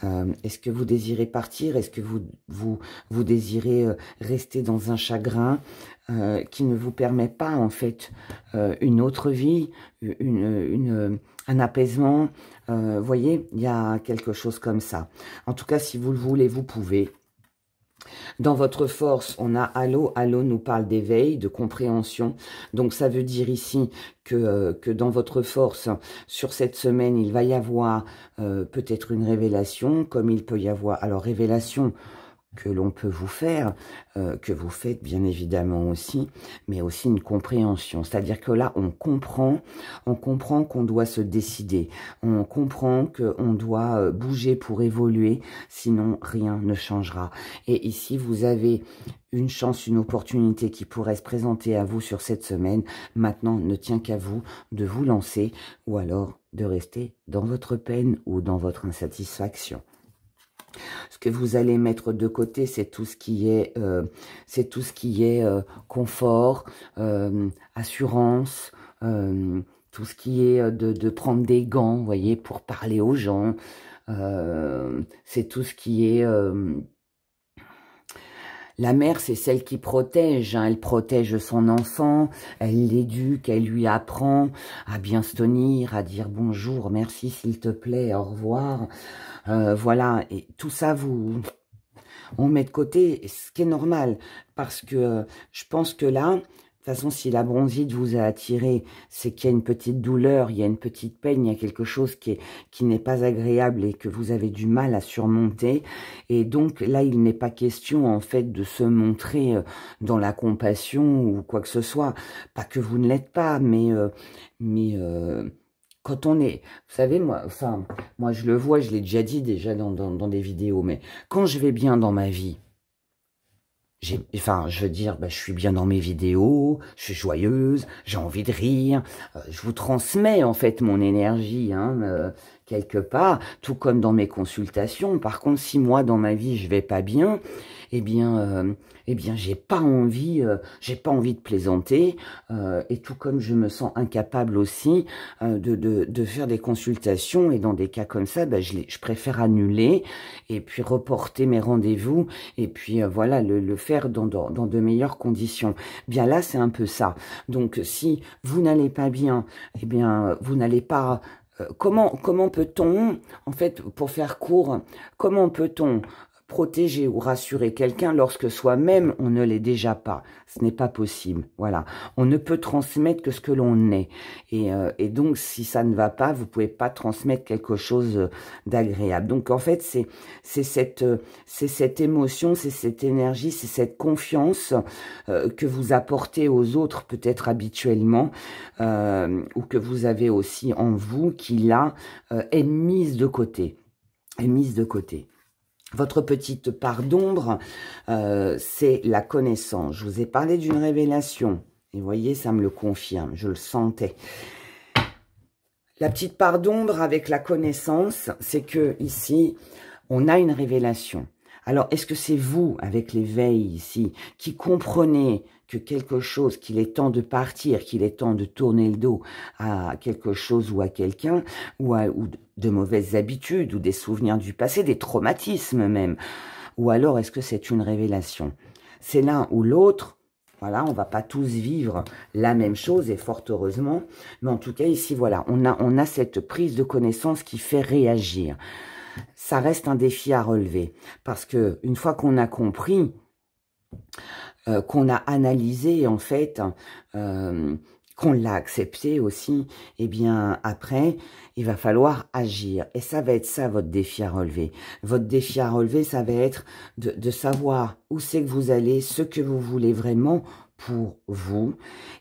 Est-ce que vous désirez partir? Est-ce que vous désirez rester dans un chagrin qui ne vous permet pas, en fait, une autre vie, un apaisement? Voyez, il y a quelque chose comme ça. En tout cas, si vous le voulez, vous pouvez. Dans votre force, on a Allô. Allô nous parle d'éveil, de compréhension. Donc, ça veut dire ici que dans votre force, sur cette semaine, il va y avoir peut-être une révélation, comme il peut y avoir... Alors, révélation que l'on peut vous faire, que vous faites bien évidemment aussi, mais aussi une compréhension. C'est-à-dire que là, on comprend qu'on doit se décider, on comprend qu'on doit bouger pour évoluer, sinon rien ne changera. Et ici, vous avez une chance, une opportunité qui pourrait se présenter à vous sur cette semaine. Maintenant, ne tient qu'à vous de vous lancer ou alors de rester dans votre peine ou dans votre insatisfaction. Ce que vous allez mettre de côté, c'est tout ce qui est, confort, assurance, tout ce qui est de prendre des gants, vous voyez, pour parler aux gens. C'est tout ce qui est... La mère, c'est celle qui protège, hein. Elle protège son enfant, elle l'éduque, elle lui apprend à bien se tenir, à dire bonjour, merci s'il te plaît, au revoir. Voilà, et tout ça, on met de côté, ce qui est normal, parce que je pense que là, de toute façon, si la bronzite vous a attiré, c'est qu'il y a une petite douleur, il y a une petite peine, il y a quelque chose qui n'est pas agréable et que vous avez du mal à surmonter. Et donc là, il n'est pas question en fait de se montrer dans la compassion ou quoi que ce soit. Pas que vous ne l'êtes pas, mais quand on est, vous savez, moi je le vois, je l'ai déjà dit déjà dans des vidéos, mais quand je vais bien dans ma vie, je veux dire, je suis bien dans mes vidéos, je suis joyeuse, j'ai envie de rire, je vous transmets en fait mon énergie, hein, quelque part, tout comme dans mes consultations. Par contre, si moi dans ma vie je vais pas bien, eh bien j'ai pas envie de plaisanter, et tout comme je me sens incapable aussi de faire des consultations, et dans des cas comme ça, je préfère annuler et puis reporter mes rendez-vous et puis voilà, le faire dans de meilleures conditions. Bien là, c'est un peu ça. Donc si vous n'allez pas bien, eh bien vous n'allez pas... comment peut-on, en fait, pour faire court, comment peut-on protéger ou rassurer quelqu'un lorsque soi-même on ne l'est déjà pas? Ce n'est pas possible. Voilà, on ne peut transmettre que ce que l'on est. Et donc, si ça ne va pas, vous pouvez pas transmettre quelque chose d'agréable. Donc, en fait, c'est cette émotion, c'est cette énergie, c'est cette confiance que vous apportez aux autres, peut-être habituellement, ou que vous avez aussi en vous, qui là est mise de côté. Est mise de côté. Votre petite part d'ombre, c'est la connaissance. Je vous ai parlé d'une révélation. Et vous voyez, ça me le confirme. Je le sentais. La petite part d'ombre avec la connaissance, c'est que ici, on a une révélation. Alors, est-ce que c'est vous, avec l'éveil ici, qui comprenez que quelque chose, qu'il est temps de partir, qu'il est temps de tourner le dos à quelque chose ou à quelqu'un, ou de mauvaises habitudes, ou des souvenirs du passé, des traumatismes même? Ou alors, est-ce que c'est une révélation? C'est l'un ou l'autre. Voilà, on va pas tous vivre la même chose, et fort heureusement. Mais en tout cas, ici, voilà, on a cette prise de connaissance qui fait réagir. Ça reste un défi à relever, parce que une fois qu'on a compris, qu'on a analysé en fait, qu'on l'a accepté aussi, eh bien après, il va falloir agir. Et ça va être ça votre défi à relever. Votre défi à relever, ça va être de savoir où c'est que vous allez, ce que vous voulez vraiment pour vous,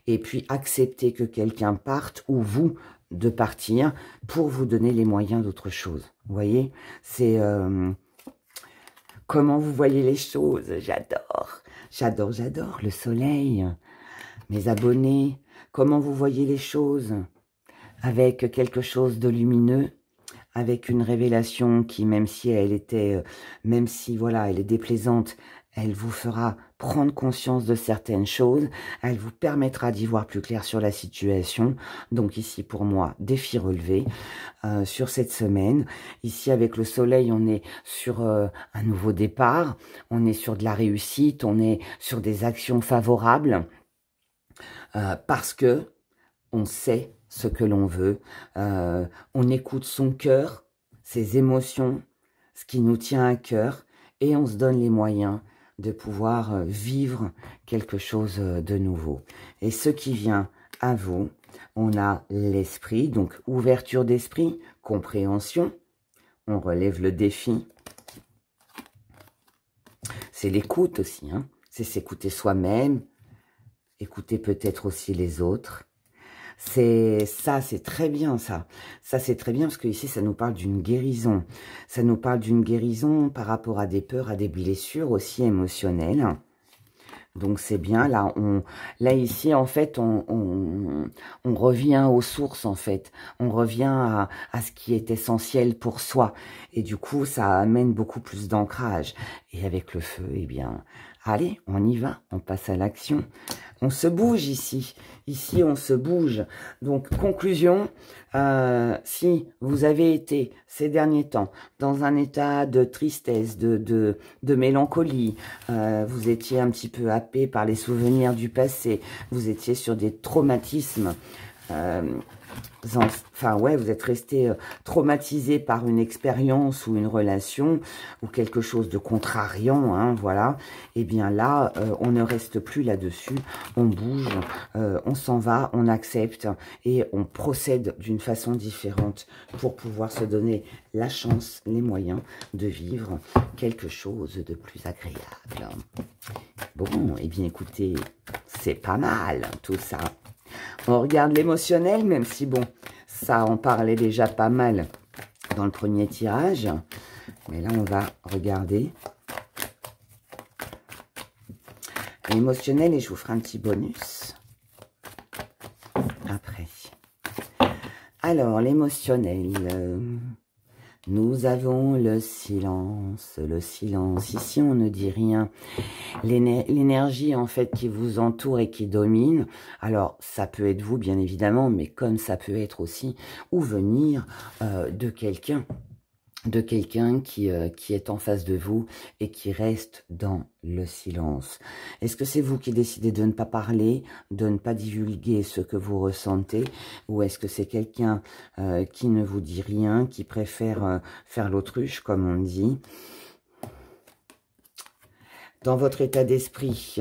et puis accepter que quelqu'un parte ou vous de partir pour vous donner les moyens d'autre chose. Vous voyez, c'est comment vous voyez les choses. J'adore, j'adore, j'adore le soleil. Mes abonnés, comment vous voyez les choses? Avec quelque chose de lumineux, avec une révélation qui, même si elle était, même si voilà, elle est déplaisante, elle vous fera prendre conscience de certaines choses, elle vous permettra d'y voir plus clair sur la situation. Donc ici, pour moi, défi relevé sur cette semaine. Ici, avec le soleil, on est sur un nouveau départ, on est sur de la réussite, on est sur des actions favorables, parce que on sait ce que l'on veut, on écoute son cœur, ses émotions, ce qui nous tient à cœur, et on se donne les moyens de pouvoir vivre quelque chose de nouveau. Et ce qui vient à vous, on a l'esprit, donc ouverture d'esprit, compréhension, on relève le défi, c'est l'écoute aussi, hein. C'est s'écouter soi-même, écouter peut-être aussi les autres. C'est très bien, ça. Ça, c'est très bien parce que ici, ça nous parle d'une guérison. Ça nous parle d'une guérison par rapport à des peurs, à des blessures aussi émotionnelles. Donc, c'est bien. Là, ici, en fait, on revient aux sources, en fait. On revient à ce qui est essentiel pour soi. Et du coup, ça amène beaucoup plus d'ancrage. Et avec le feu, eh bien, allez, on y va. On passe à l'action. On se bouge ici. Ici, on se bouge. Donc, conclusion, si vous avez été ces derniers temps dans un état de tristesse, de mélancolie, vous étiez un petit peu happé par les souvenirs du passé, vous étiez sur des traumatismes, enfin ouais, vous êtes resté traumatisé par une expérience ou une relation ou quelque chose de contrariant, hein, voilà. Et bien là, on ne reste plus là-dessus, on bouge, on s'en va, on accepte et on procède d'une façon différente pour pouvoir se donner la chance, les moyens de vivre quelque chose de plus agréable. Bon, et bien écoutez, c'est pas mal tout ça. On regarde l'émotionnel, même si, bon, ça en parlait déjà pas mal dans le premier tirage. Mais là, on va regarder l'émotionnel et je vous ferai un petit bonus après. Alors, l'émotionnel... Nous avons le silence, le silence. Ici, on ne dit rien. L'énergie, en fait, qui vous entoure et qui domine, alors, ça peut être vous, bien évidemment, mais comme ça peut être aussi, ou venir de quelqu'un qui est en face de vous et qui reste dans le silence. Est-ce que c'est vous qui décidez de ne pas parler, de ne pas divulguer ce que vous ressentez, ou est-ce que c'est quelqu'un qui ne vous dit rien, qui préfère faire l'autruche, comme on dit ? Dans votre état d'esprit,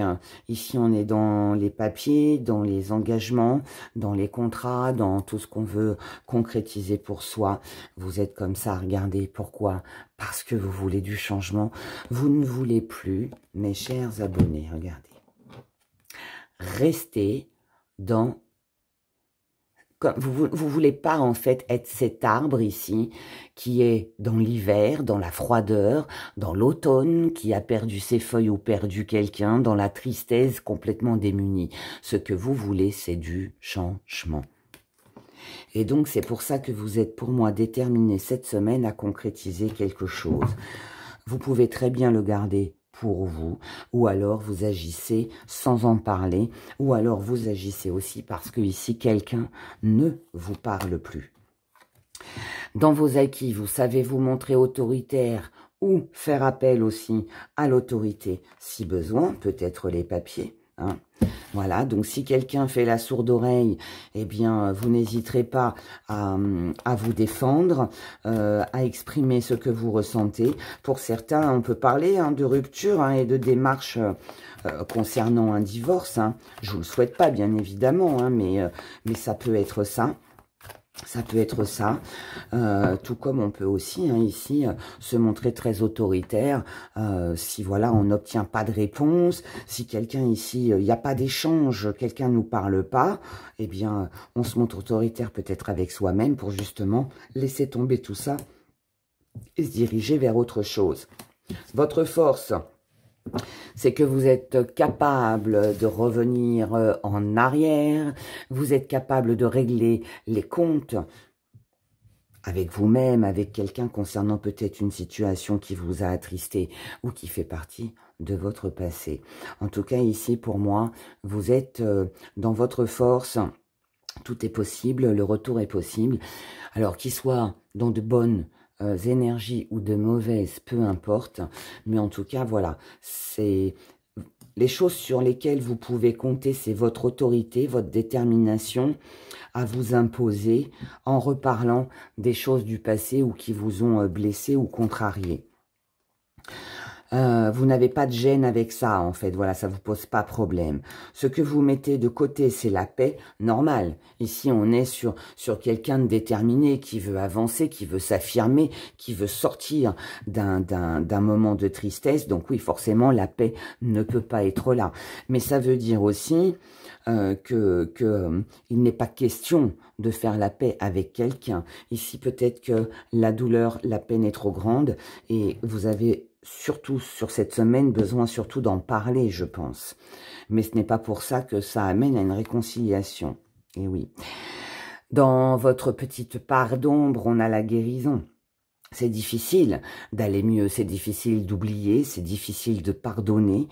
ici on est dans les papiers, dans les engagements, dans les contrats, dans tout ce qu'on veut concrétiser pour soi. Vous êtes comme ça, regardez, pourquoi? Parce que vous voulez du changement. Vous ne voulez plus, mes chers abonnés, regardez. Restez dans... Vous voulez pas en fait être cet arbre ici qui est dans l'hiver, dans la froideur, dans l'automne, qui a perdu ses feuilles ou perdu quelqu'un, dans la tristesse, complètement démuni. Ce que vous voulez, c'est du changement. Et donc c'est pour ça que vous êtes pour moi déterminé cette semaine à concrétiser quelque chose. Vous pouvez très bien le garder pour vous, ou alors vous agissez sans en parler, ou alors vous agissez aussi parce que ici quelqu'un ne vous parle plus. Dans vos acquis, vous savez vous montrer autoritaire ou faire appel aussi à l'autorité si besoin, peut-être les papiers. Hein. Voilà, donc si quelqu'un fait la sourde oreille, eh bien, vous n'hésiterez pas à vous défendre, à exprimer ce que vous ressentez. Pour certains, on peut parler de rupture et de démarche concernant un divorce. Hein. Je ne vous le souhaite pas, bien évidemment, mais ça peut être ça. Ça peut être ça, tout comme on peut aussi ici se montrer très autoritaire si voilà on n'obtient pas de réponse, si quelqu'un ici, il n'y a pas d'échange, quelqu'un ne nous parle pas, eh bien on se montre autoritaire peut-être avec soi-même pour justement laisser tomber tout ça et se diriger vers autre chose. Votre force, c'est que vous êtes capable de revenir en arrière, vous êtes capable de régler les comptes avec vous-même, avec quelqu'un concernant peut-être une situation qui vous a attristé ou qui fait partie de votre passé. En tout cas, ici, pour moi, vous êtes dans votre force, tout est possible, le retour est possible. Alors, qu'il soit dans de bonnes énergies ou de mauvaises, peu importe, mais en tout cas, voilà, c'est les choses sur lesquelles vous pouvez compter, c'est votre autorité, votre détermination à vous imposer en reparlant des choses du passé ou qui vous ont blessé ou contrarié. Vous n'avez pas de gêne avec ça, en fait. Voilà, ça vous pose pas problème. Ce que vous mettez de côté, c'est la paix normale. Ici, on est sur quelqu'un de déterminé, qui veut avancer, qui veut s'affirmer, qui veut sortir d'un moment de tristesse. Donc oui, forcément, la paix ne peut pas être là. Mais ça veut dire aussi il n'est pas question de faire la paix avec quelqu'un. Ici, peut-être que la douleur, la peine est trop grande et vous avez surtout sur cette semaine besoin surtout d'en parler, je pense. Mais ce n'est pas pour ça que ça amène à une réconciliation. Et oui. Dans votre petite part d'ombre, on a la guérison. C'est difficile d'aller mieux, c'est difficile d'oublier, c'est difficile de pardonner,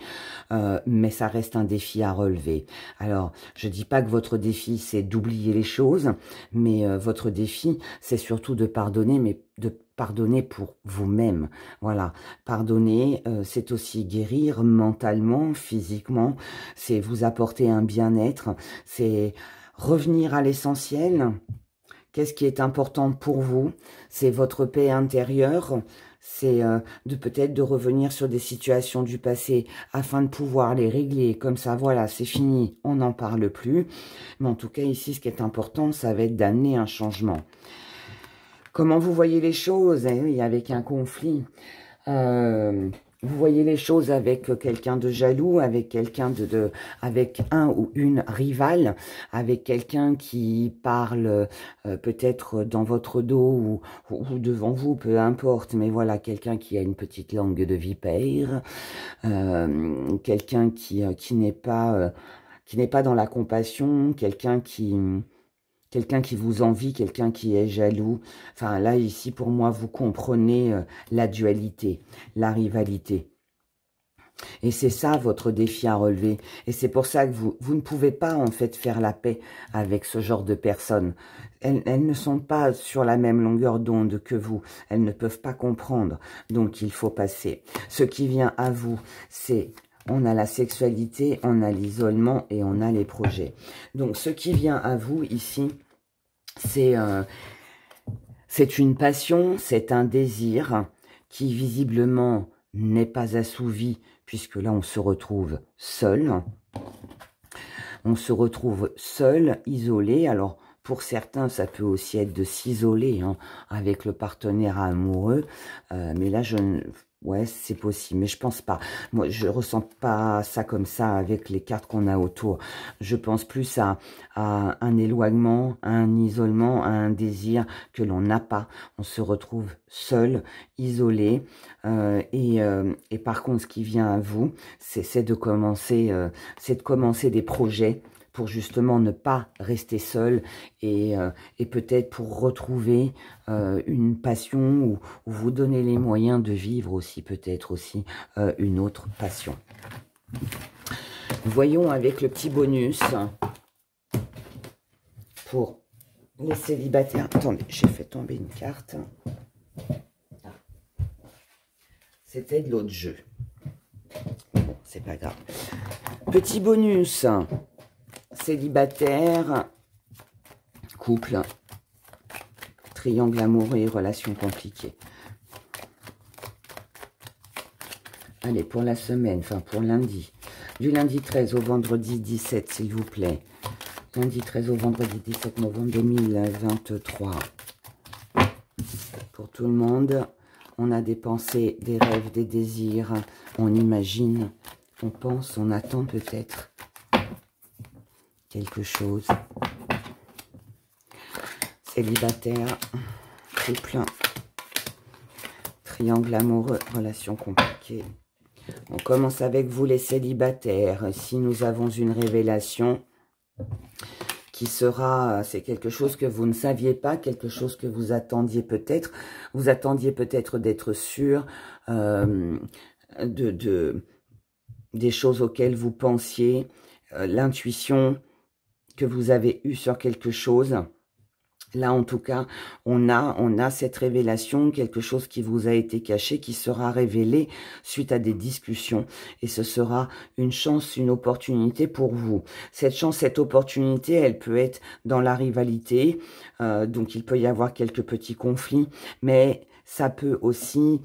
mais ça reste un défi à relever. Alors, je dis pas que votre défi, c'est d'oublier les choses, mais votre défi, c'est surtout de pardonner, mais de pardonner pour vous-même. Voilà, pardonner, c'est aussi guérir mentalement, physiquement, c'est vous apporter un bien-être, c'est revenir à l'essentiel. Qu'est-ce qui est important pour vous? C'est votre paix intérieure, c'est de peut-être de revenir sur des situations du passé afin de pouvoir les régler. Comme ça, voilà, c'est fini, on n'en parle plus. Mais en tout cas, ici, ce qui est important, ça va être d'amener un changement. Comment vous voyez les choses? Oui, avec un conflit. Vous voyez les choses avec quelqu'un de jaloux, avec quelqu'un avec un ou une rivale, avec quelqu'un qui parle peut-être dans votre dos ou devant vous, peu importe, mais voilà, quelqu'un qui a une petite langue de vipère, quelqu'un qui n'est pas dans la compassion, quelqu'un qui vous envie, quelqu'un qui est jaloux. Enfin, là, ici, pour moi, vous comprenez la dualité, la rivalité. Et c'est ça, votre défi à relever. Et c'est pour ça que vous ne pouvez pas, en fait, faire la paix avec ce genre de personnes. Elles ne sont pas sur la même longueur d'onde que vous. Elles ne peuvent pas comprendre. Donc, il faut passer. Ce qui vient à vous, c'est... On a la sexualité, on a l'isolement et on a les projets. Donc, ce qui vient à vous ici, c'est une passion, c'est un désir qui visiblement n'est pas assouvi, puisque là, on se retrouve seul. On se retrouve seul, isolé. Alors, pour certains, ça peut aussi être de s'isoler avec le partenaire amoureux. Mais là, ouais, c'est possible, mais je pense pas. Moi, je ressens pas ça comme ça avec les cartes qu'on a autour. Je pense plus à un éloignement, à un isolement, à un désir que l'on n'a pas. On se retrouve seul, isolé. Et par contre, ce qui vient à vous, c'est de commencer des projets pour justement ne pas rester seul et peut-être pour retrouver une passion ou vous donner les moyens de vivre aussi, peut-être aussi une autre passion. Voyons avec le petit bonus pour les célibataires. Attendez, j'ai fait tomber une carte. C'était de l'autre jeu. Bon, c'est pas grave. Petit bonus. Célibataire, couple, triangle amoureux et relations compliquées. Allez, pour la semaine, enfin pour lundi. Du lundi 13 au vendredi 17, s'il vous plaît. Lundi 13 au vendredi 17 novembre 2023. Pour tout le monde, on a des pensées, des rêves, des désirs. On imagine, on pense, on attend peut-être quelque chose. Célibataire, couple, triangle amoureux, relations compliquées. On commence avec vous les célibataires. Si nous avons une révélation qui sera, c'est quelque chose que vous ne saviez pas, quelque chose que vous attendiez peut-être. Vous attendiez peut-être d'être sûr des choses auxquelles vous pensiez, l'intuition que vous avez eue sur quelque chose. Là, en tout cas, on a cette révélation, quelque chose qui vous a été caché, qui sera révélé suite à des discussions. Et ce sera une chance, une opportunité pour vous. Cette chance, cette opportunité, elle peut être dans la rivalité. Donc, il peut y avoir quelques petits conflits. Mais ça peut aussi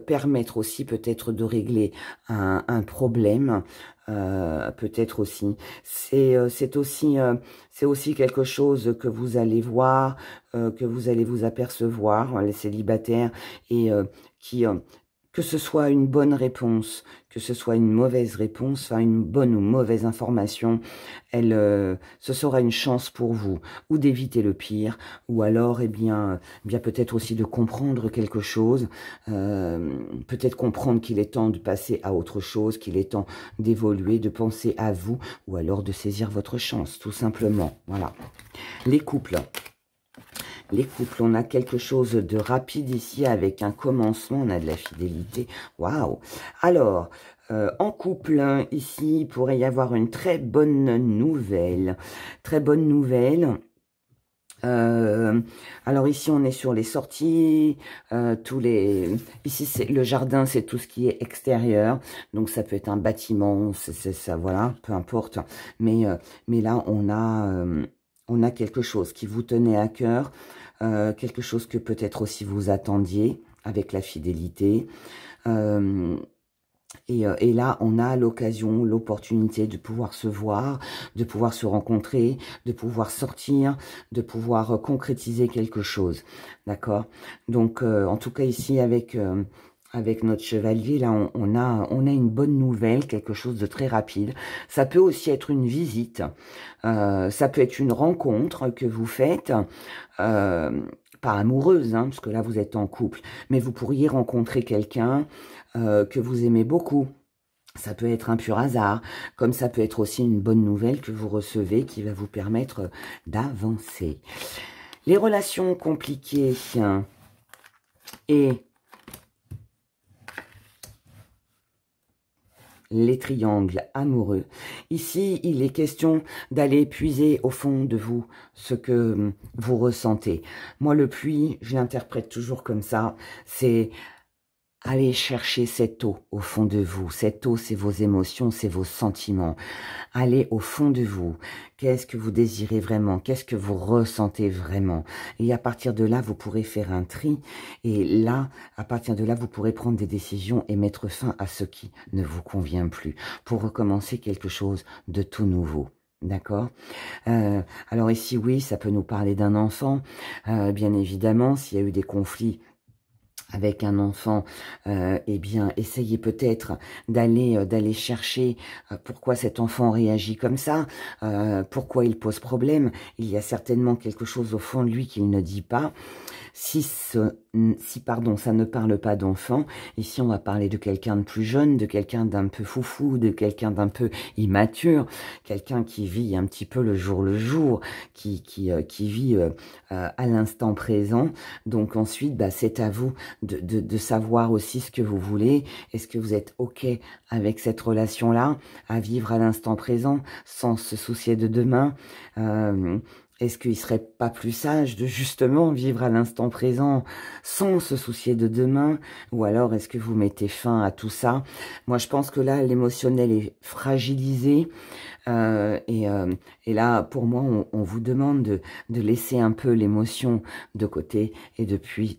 permettre aussi peut-être de régler un problème. Peut-être aussi. C'est aussi quelque chose que vous allez voir, que vous allez vous apercevoir, les célibataires, et que ce soit une bonne réponse, que ce soit une mauvaise réponse, enfin une bonne ou mauvaise information, ce sera une chance pour vous, ou d'éviter le pire, ou alors, bien peut-être aussi de comprendre quelque chose, peut-être comprendre qu'il est temps de passer à autre chose, qu'il est temps d'évoluer, de penser à vous, ou alors de saisir votre chance, tout simplement. Voilà. Les couples. Les couples, on a quelque chose de rapide ici avec un commencement, on a de la fidélité. Waouh! Alors, en couple, hein, ici, il pourrait y avoir une très bonne nouvelle. Très bonne nouvelle. Alors ici, on est sur les sorties, ici, c'est le jardin, c'est tout ce qui est extérieur. Donc, ça peut être un bâtiment, ça, voilà, peu importe. Mais là, on a quelque chose qui vous tenait à cœur, quelque chose que peut-être aussi vous attendiez avec la fidélité. Et là, on a l'occasion, l'opportunité de pouvoir se voir, de pouvoir se rencontrer, de pouvoir sortir, de pouvoir concrétiser quelque chose. D'accord? Donc, en tout cas, ici, avec notre chevalier, là, on a une bonne nouvelle, quelque chose de très rapide. Ça peut aussi être une visite, ça peut être une rencontre que vous faites, pas amoureuse, hein, parce que là, vous êtes en couple, mais vous pourriez rencontrer quelqu'un que vous aimez beaucoup. Ça peut être un pur hasard, comme ça peut être aussi une bonne nouvelle que vous recevez qui va vous permettre d'avancer. Les relations compliquées et les triangles amoureux. Ici, il est question d'aller puiser au fond de vous ce que vous ressentez. Moi, le puits, je l'interprète toujours comme ça, c'est aller chercher cette eau au fond de vous. Cette eau, c'est vos émotions, c'est vos sentiments. Allez au fond de vous. Qu'est-ce que vous désirez vraiment? Qu'est-ce que vous ressentez vraiment? Et à partir de là, vous pourrez faire un tri. Et là, à partir de là, vous pourrez prendre des décisions et mettre fin à ce qui ne vous convient plus pour recommencer quelque chose de tout nouveau. D'accord. Alors ici, oui, ça peut nous parler d'un enfant. Bien évidemment, s'il y a eu des conflits avec un enfant, eh bien, essayez peut-être d'aller chercher pourquoi cet enfant réagit comme ça, pourquoi il pose problème. Il y a certainement quelque chose au fond de lui qu'il ne dit pas. Si ça ne parle pas d'enfant, ici on va parler de quelqu'un de plus jeune, de quelqu'un d'un peu foufou, de quelqu'un d'un peu immature, quelqu'un qui vit un petit peu le jour, qui vit à l'instant présent. Donc ensuite, c'est à vous de savoir aussi ce que vous voulez. Est-ce que vous êtes OK avec cette relation-là, à vivre à l'instant présent, sans se soucier de demain? Est-ce qu'il serait pas plus sage de justement vivre à l'instant présent sans se soucier de demain? Ou alors est-ce que vous mettez fin à tout ça? Moi, je pense que là, l'émotionnel est fragilisé. Et là, pour moi, on vous demande de laisser un peu l'émotion de côté et de plus,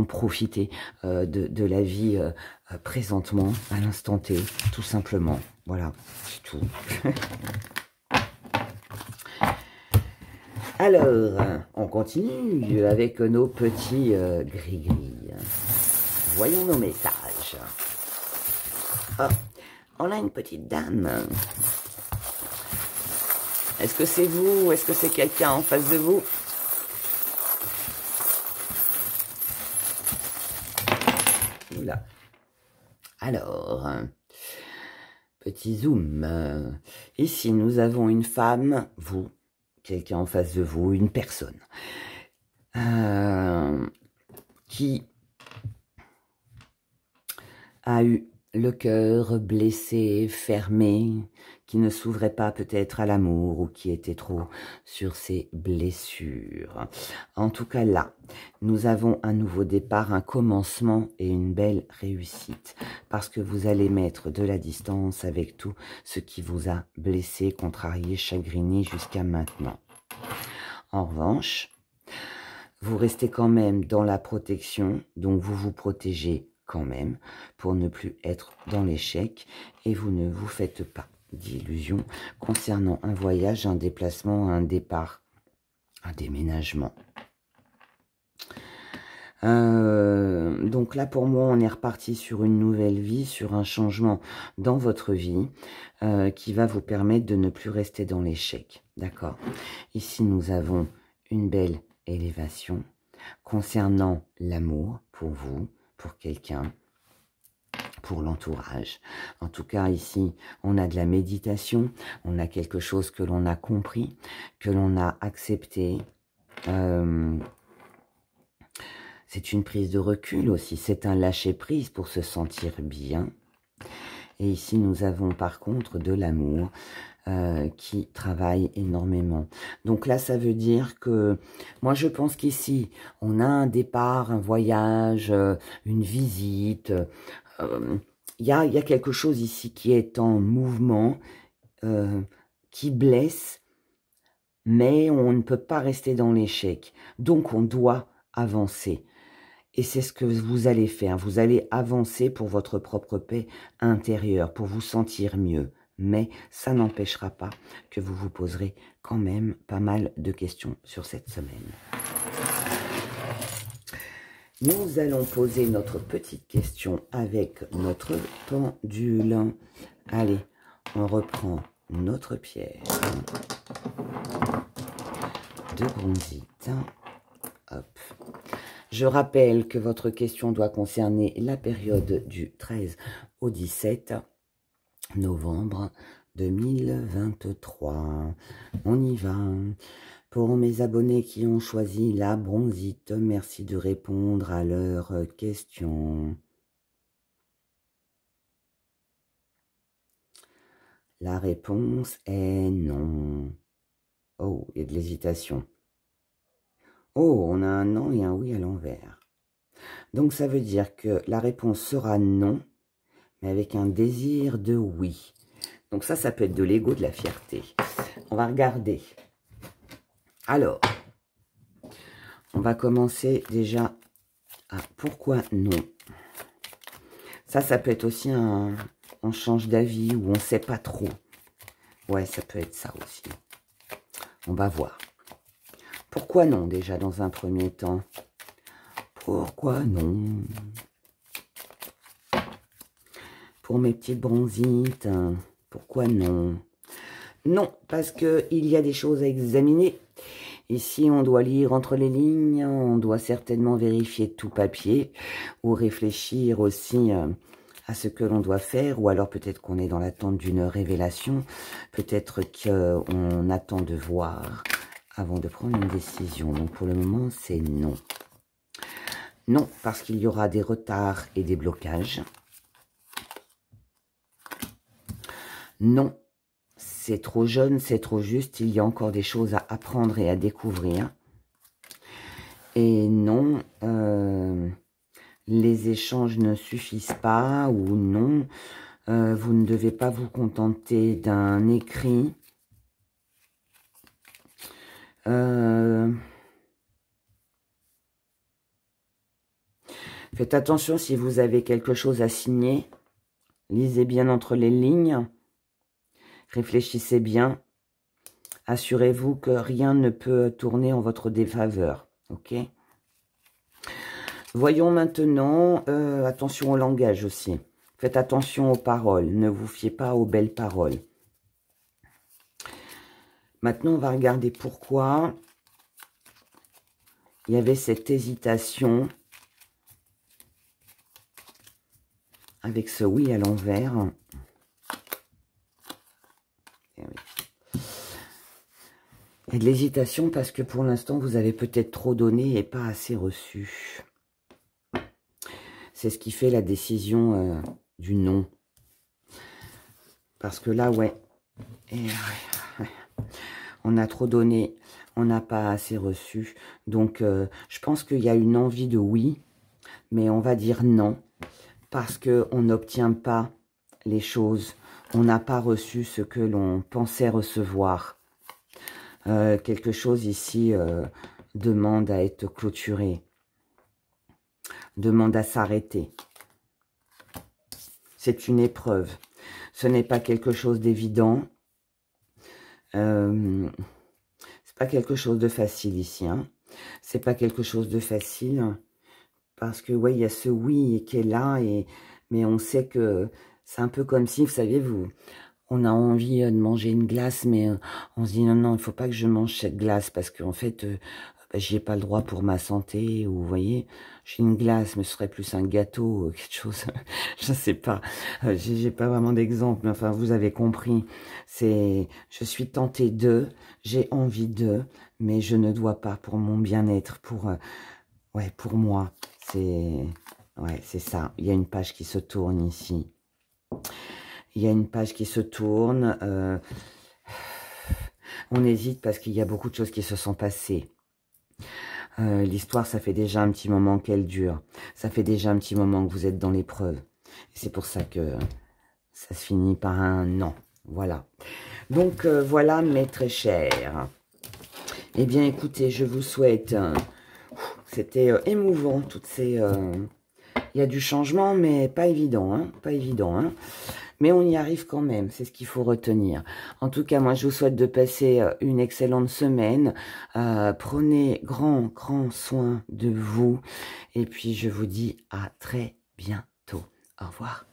profiter de la vie présentement, à l'instant T, tout simplement. Voilà, c'est tout. Alors, on continue avec nos petits gris-gris. Voyons nos messages. Oh, on a une petite dame. Est-ce que c'est vous ou est-ce que c'est quelqu'un en face de vous? Oula. Alors, petit zoom. Ici, nous avons une femme, vous, quelqu'un en face de vous, une personne, qui a eu le cœur blessé, fermé, qui ne s'ouvrait pas peut-être à l'amour ou qui était trop sur ses blessures. En tout cas là, nous avons un nouveau départ, un commencement et une belle réussite parce que vous allez mettre de la distance avec tout ce qui vous a blessé, contrarié, chagriné jusqu'à maintenant. En revanche, vous restez quand même dans la protection, donc vous vous protégez quand même pour ne plus être dans l'échec et vous ne vous faites pas d'illusions concernant un voyage, un déplacement, un départ, un déménagement. Donc là, pour moi, on est reparti sur une nouvelle vie, sur un changement dans votre vie qui va vous permettre de ne plus rester dans l'échec. D'accord? Ici, nous avons une belle élévation concernant l'amour pour vous, pour quelqu'un, pour l'entourage. En tout cas, ici, on a de la méditation, on a quelque chose que l'on a compris, que l'on a accepté. C'est une prise de recul aussi, c'est un lâcher-prise pour se sentir bien. Et ici, nous avons par contre de l'amour qui travaille énormément. Donc là, ça veut dire que, moi je pense qu'ici, on a un départ, un voyage, une visite. Il y a quelque chose ici qui est en mouvement, qui blesse, mais on ne peut pas rester dans l'échec. Donc on doit avancer. Et c'est ce que vous allez faire. Vous allez avancer pour votre propre paix intérieure, pour vous sentir mieux. Mais ça n'empêchera pas que vous vous poserez quand même pas mal de questions sur cette semaine. Nous allons poser notre petite question avec notre pendule. Allez, on reprend notre pierre de bronzite. Hop. Je rappelle que votre question doit concerner la période du 13 au 17 novembre 2023. On y va. Pour mes abonnés qui ont choisi la bronzite, merci de répondre à leurs questions. La réponse est non. Oh, il y a de l'hésitation. Oh, on a un non et un oui à l'envers. Donc, ça veut dire que la réponse sera non, mais avec un désir de oui. Donc ça peut être de l'ego, de la fierté. On va regarder. Alors, on va commencer déjà à pourquoi non. Ça peut être aussi on change d'avis ou on ne sait pas trop. Ouais, ça peut être ça aussi. On va voir. Pourquoi non, déjà, dans un premier temps? Pourquoi non? Pour mes petites bronzites, pourquoi non? Non, parce qu'il y a des choses à examiner. Ici, on doit lire entre les lignes, on doit certainement vérifier tout papier, ou réfléchir aussi à ce que l'on doit faire, ou alors peut-être qu'on est dans l'attente d'une révélation, peut-être qu'on attend de voir avant de prendre une décision. Donc pour le moment, c'est non. Non, parce qu'il y aura des retards et des blocages. Non, c'est trop jeune, c'est trop juste, il y a encore des choses à apprendre et à découvrir. Et non, les échanges ne suffisent pas, ou non, vous ne devez pas vous contenter d'un écrit. Faites attention si vous avez quelque chose à signer. Lisez bien entre les lignes. Réfléchissez bien. Assurez-vous que rien ne peut tourner en votre défaveur. Ok? Voyons maintenant, attention au langage aussi. Faites attention aux paroles. Ne vous fiez pas aux belles paroles. Maintenant, on va regarder pourquoi il y avait cette hésitation avec ce oui à l'envers. Il y a de l'hésitation parce que pour l'instant, vous avez peut-être trop donné et pas assez reçu. C'est ce qui fait la décision du non. Parce que là, ouais, on a trop donné, on n'a pas assez reçu. Donc, je pense qu'il y a une envie de oui, mais on va dire non. Parce qu'on n'obtient pas les choses. On n'a pas reçu ce que l'on pensait recevoir. Quelque chose ici demande à être clôturée, demande à s'arrêter. C'est une épreuve. Ce n'est pas quelque chose d'évident. C'est pas quelque chose de facile ici. Hein. C'est pas quelque chose de facile. Parce que, ouais, il y a ce oui qui est là. Mais on sait que c'est un peu comme si, vous savez, on a envie de manger une glace, mais on se dit non, non, il faut pas que je mange cette glace parce qu'en fait, j'y ai pas le droit pour ma santé. Ou vous voyez, j'ai une glace, mais ce serait plus un gâteau, quelque chose. Je sais pas. J'ai pas vraiment d'exemple, mais enfin, vous avez compris. Je suis tentée de, j'ai envie de, mais je ne dois pas pour mon bien-être, ouais, pour moi. Ouais, c'est ça. Il y a une page qui se tourne ici. Il y a une page qui se tourne. On hésite parce qu'il y a beaucoup de choses qui se sont passées. L'histoire, ça fait déjà un petit moment qu'elle dure. Ça fait déjà un petit moment que vous êtes dans l'épreuve. Et c'est pour ça que ça se finit par un non. Voilà. Donc, voilà, mes très chers. Eh bien, écoutez, je vous souhaite... C'était émouvant, toutes ces... Il y a du changement, mais pas évident, hein, pas évident, hein. Mais on y arrive quand même, c'est ce qu'il faut retenir. En tout cas, moi, je vous souhaite de passer une excellente semaine. Prenez grand soin de vous. Et puis, je vous dis à très bientôt. Au revoir.